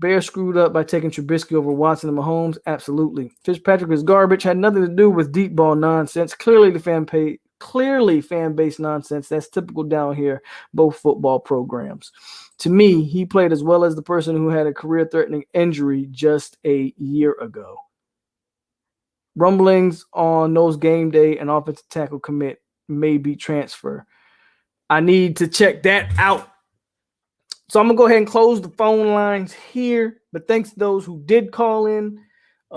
S3: Bears screwed up by taking Trubisky over Watson and Mahomes? Absolutely. Fitzpatrick is garbage. Had nothing to do with deep ball nonsense. Clearly fan base nonsense. That's typical down here, both football programs. To me, he played as well as the person who had a career-threatening injury just a year ago. Rumblings on those game day and offensive tackle commit may be transfer. I need to check that out. So I'm going to go ahead and close the phone lines here. But thanks to those who did call in.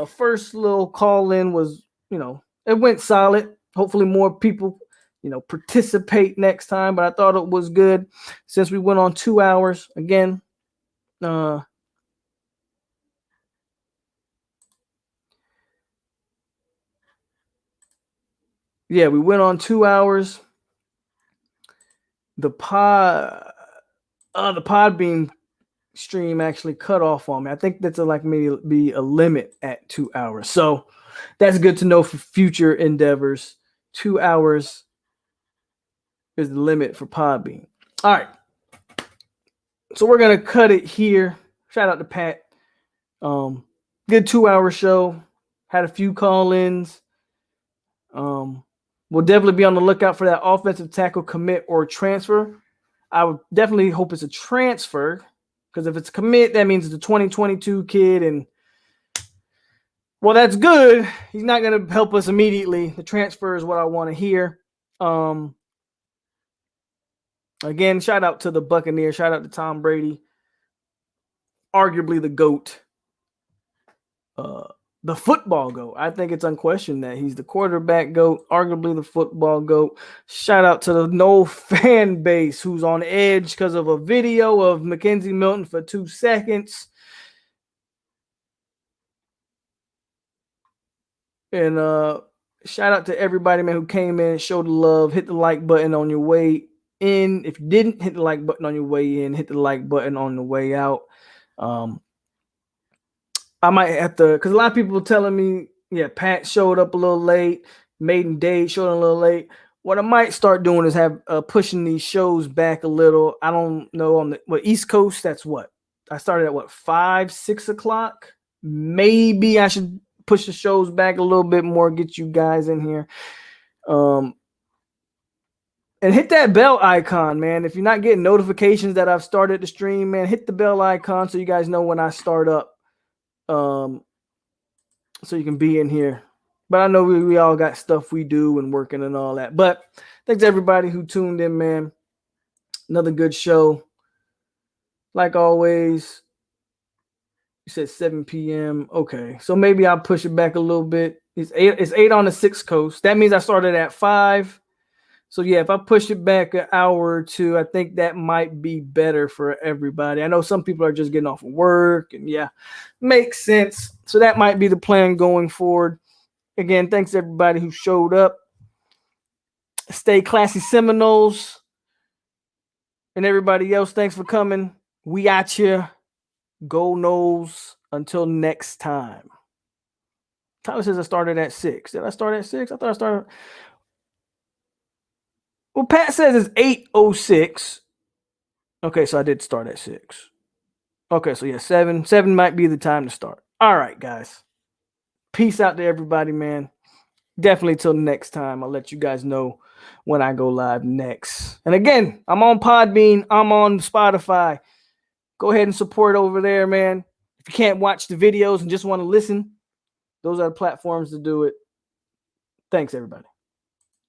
S3: First little call in was, it went solid. Hopefully more people, participate next time. But I thought it was good since we went on 2 hours. Again, we went on 2 hours. The pod The Podbean stream actually cut off on me. I think that's like maybe be a limit at 2 hours. So that's good to know for future endeavors. 2 hours is the limit for Podbean. All right. So we're gonna cut it here. Shout out to Pat. Good 2 hour show. Had a few call-ins. We'll definitely be on the lookout for that offensive tackle commit or transfer. I would definitely hope it's a transfer, because if it's a commit, that means it's a 2022 kid, and well, that's good. He's not going to help us immediately. The transfer is what I want to hear. Again, shout out to the Buccaneers. Shout out to Tom Brady, arguably the GOAT. The football GOAT. I think it's unquestioned that he's the quarterback GOAT, arguably the football GOAT. Shout out to the no fan base who's on edge because of a video of Mackenzie Milton for 2 seconds. And shout out to everybody, man, who came in, showed the love. Hit the like button on your way in. If you didn't hit the like button on your way in, hit the like button on the way out. I might have to, because a lot of people were telling me, yeah, Pat showed up a little late. Maiden Day showed up a little late. What I might start doing is have pushing these shows back a little. I don't know, on the East Coast, that's what? I started at 5, 6 o'clock? Maybe I should push the shows back a little bit more, get you guys in here. And hit that bell icon, man. If you're not getting notifications that I've started the stream, man, hit the bell icon so you guys know when I start up. So you can be in here. But I know we all got stuff we do and working and all that. But thanks everybody who tuned in, man. Another good show. Like always, you said 7 p.m. Okay, so maybe I'll push it back a little bit. It's 8 on the 6th coast. That means I started at 5. So yeah, if I push it back an hour or two, I think that might be better for everybody. I know some people are just getting off of work, and yeah, makes sense. So that might be the plan going forward. Again, thanks everybody who showed up. Stay classy, Seminoles, and everybody else. Thanks for coming. We at you. Go Noles. Until next time. Tyler says I started at 6. Did I start at 6? I thought I started. Well, Pat says it's 8:06. Okay, so I did start at 6. Okay, so yeah, 7. 7 might be the time to start. All right, guys. Peace out to everybody, man. Definitely till next time. I'll let you guys know when I go live next. And again, I'm on Podbean. I'm on Spotify. Go ahead and support over there, man. If you can't watch the videos and just want to listen, those are the platforms to do it. Thanks, everybody.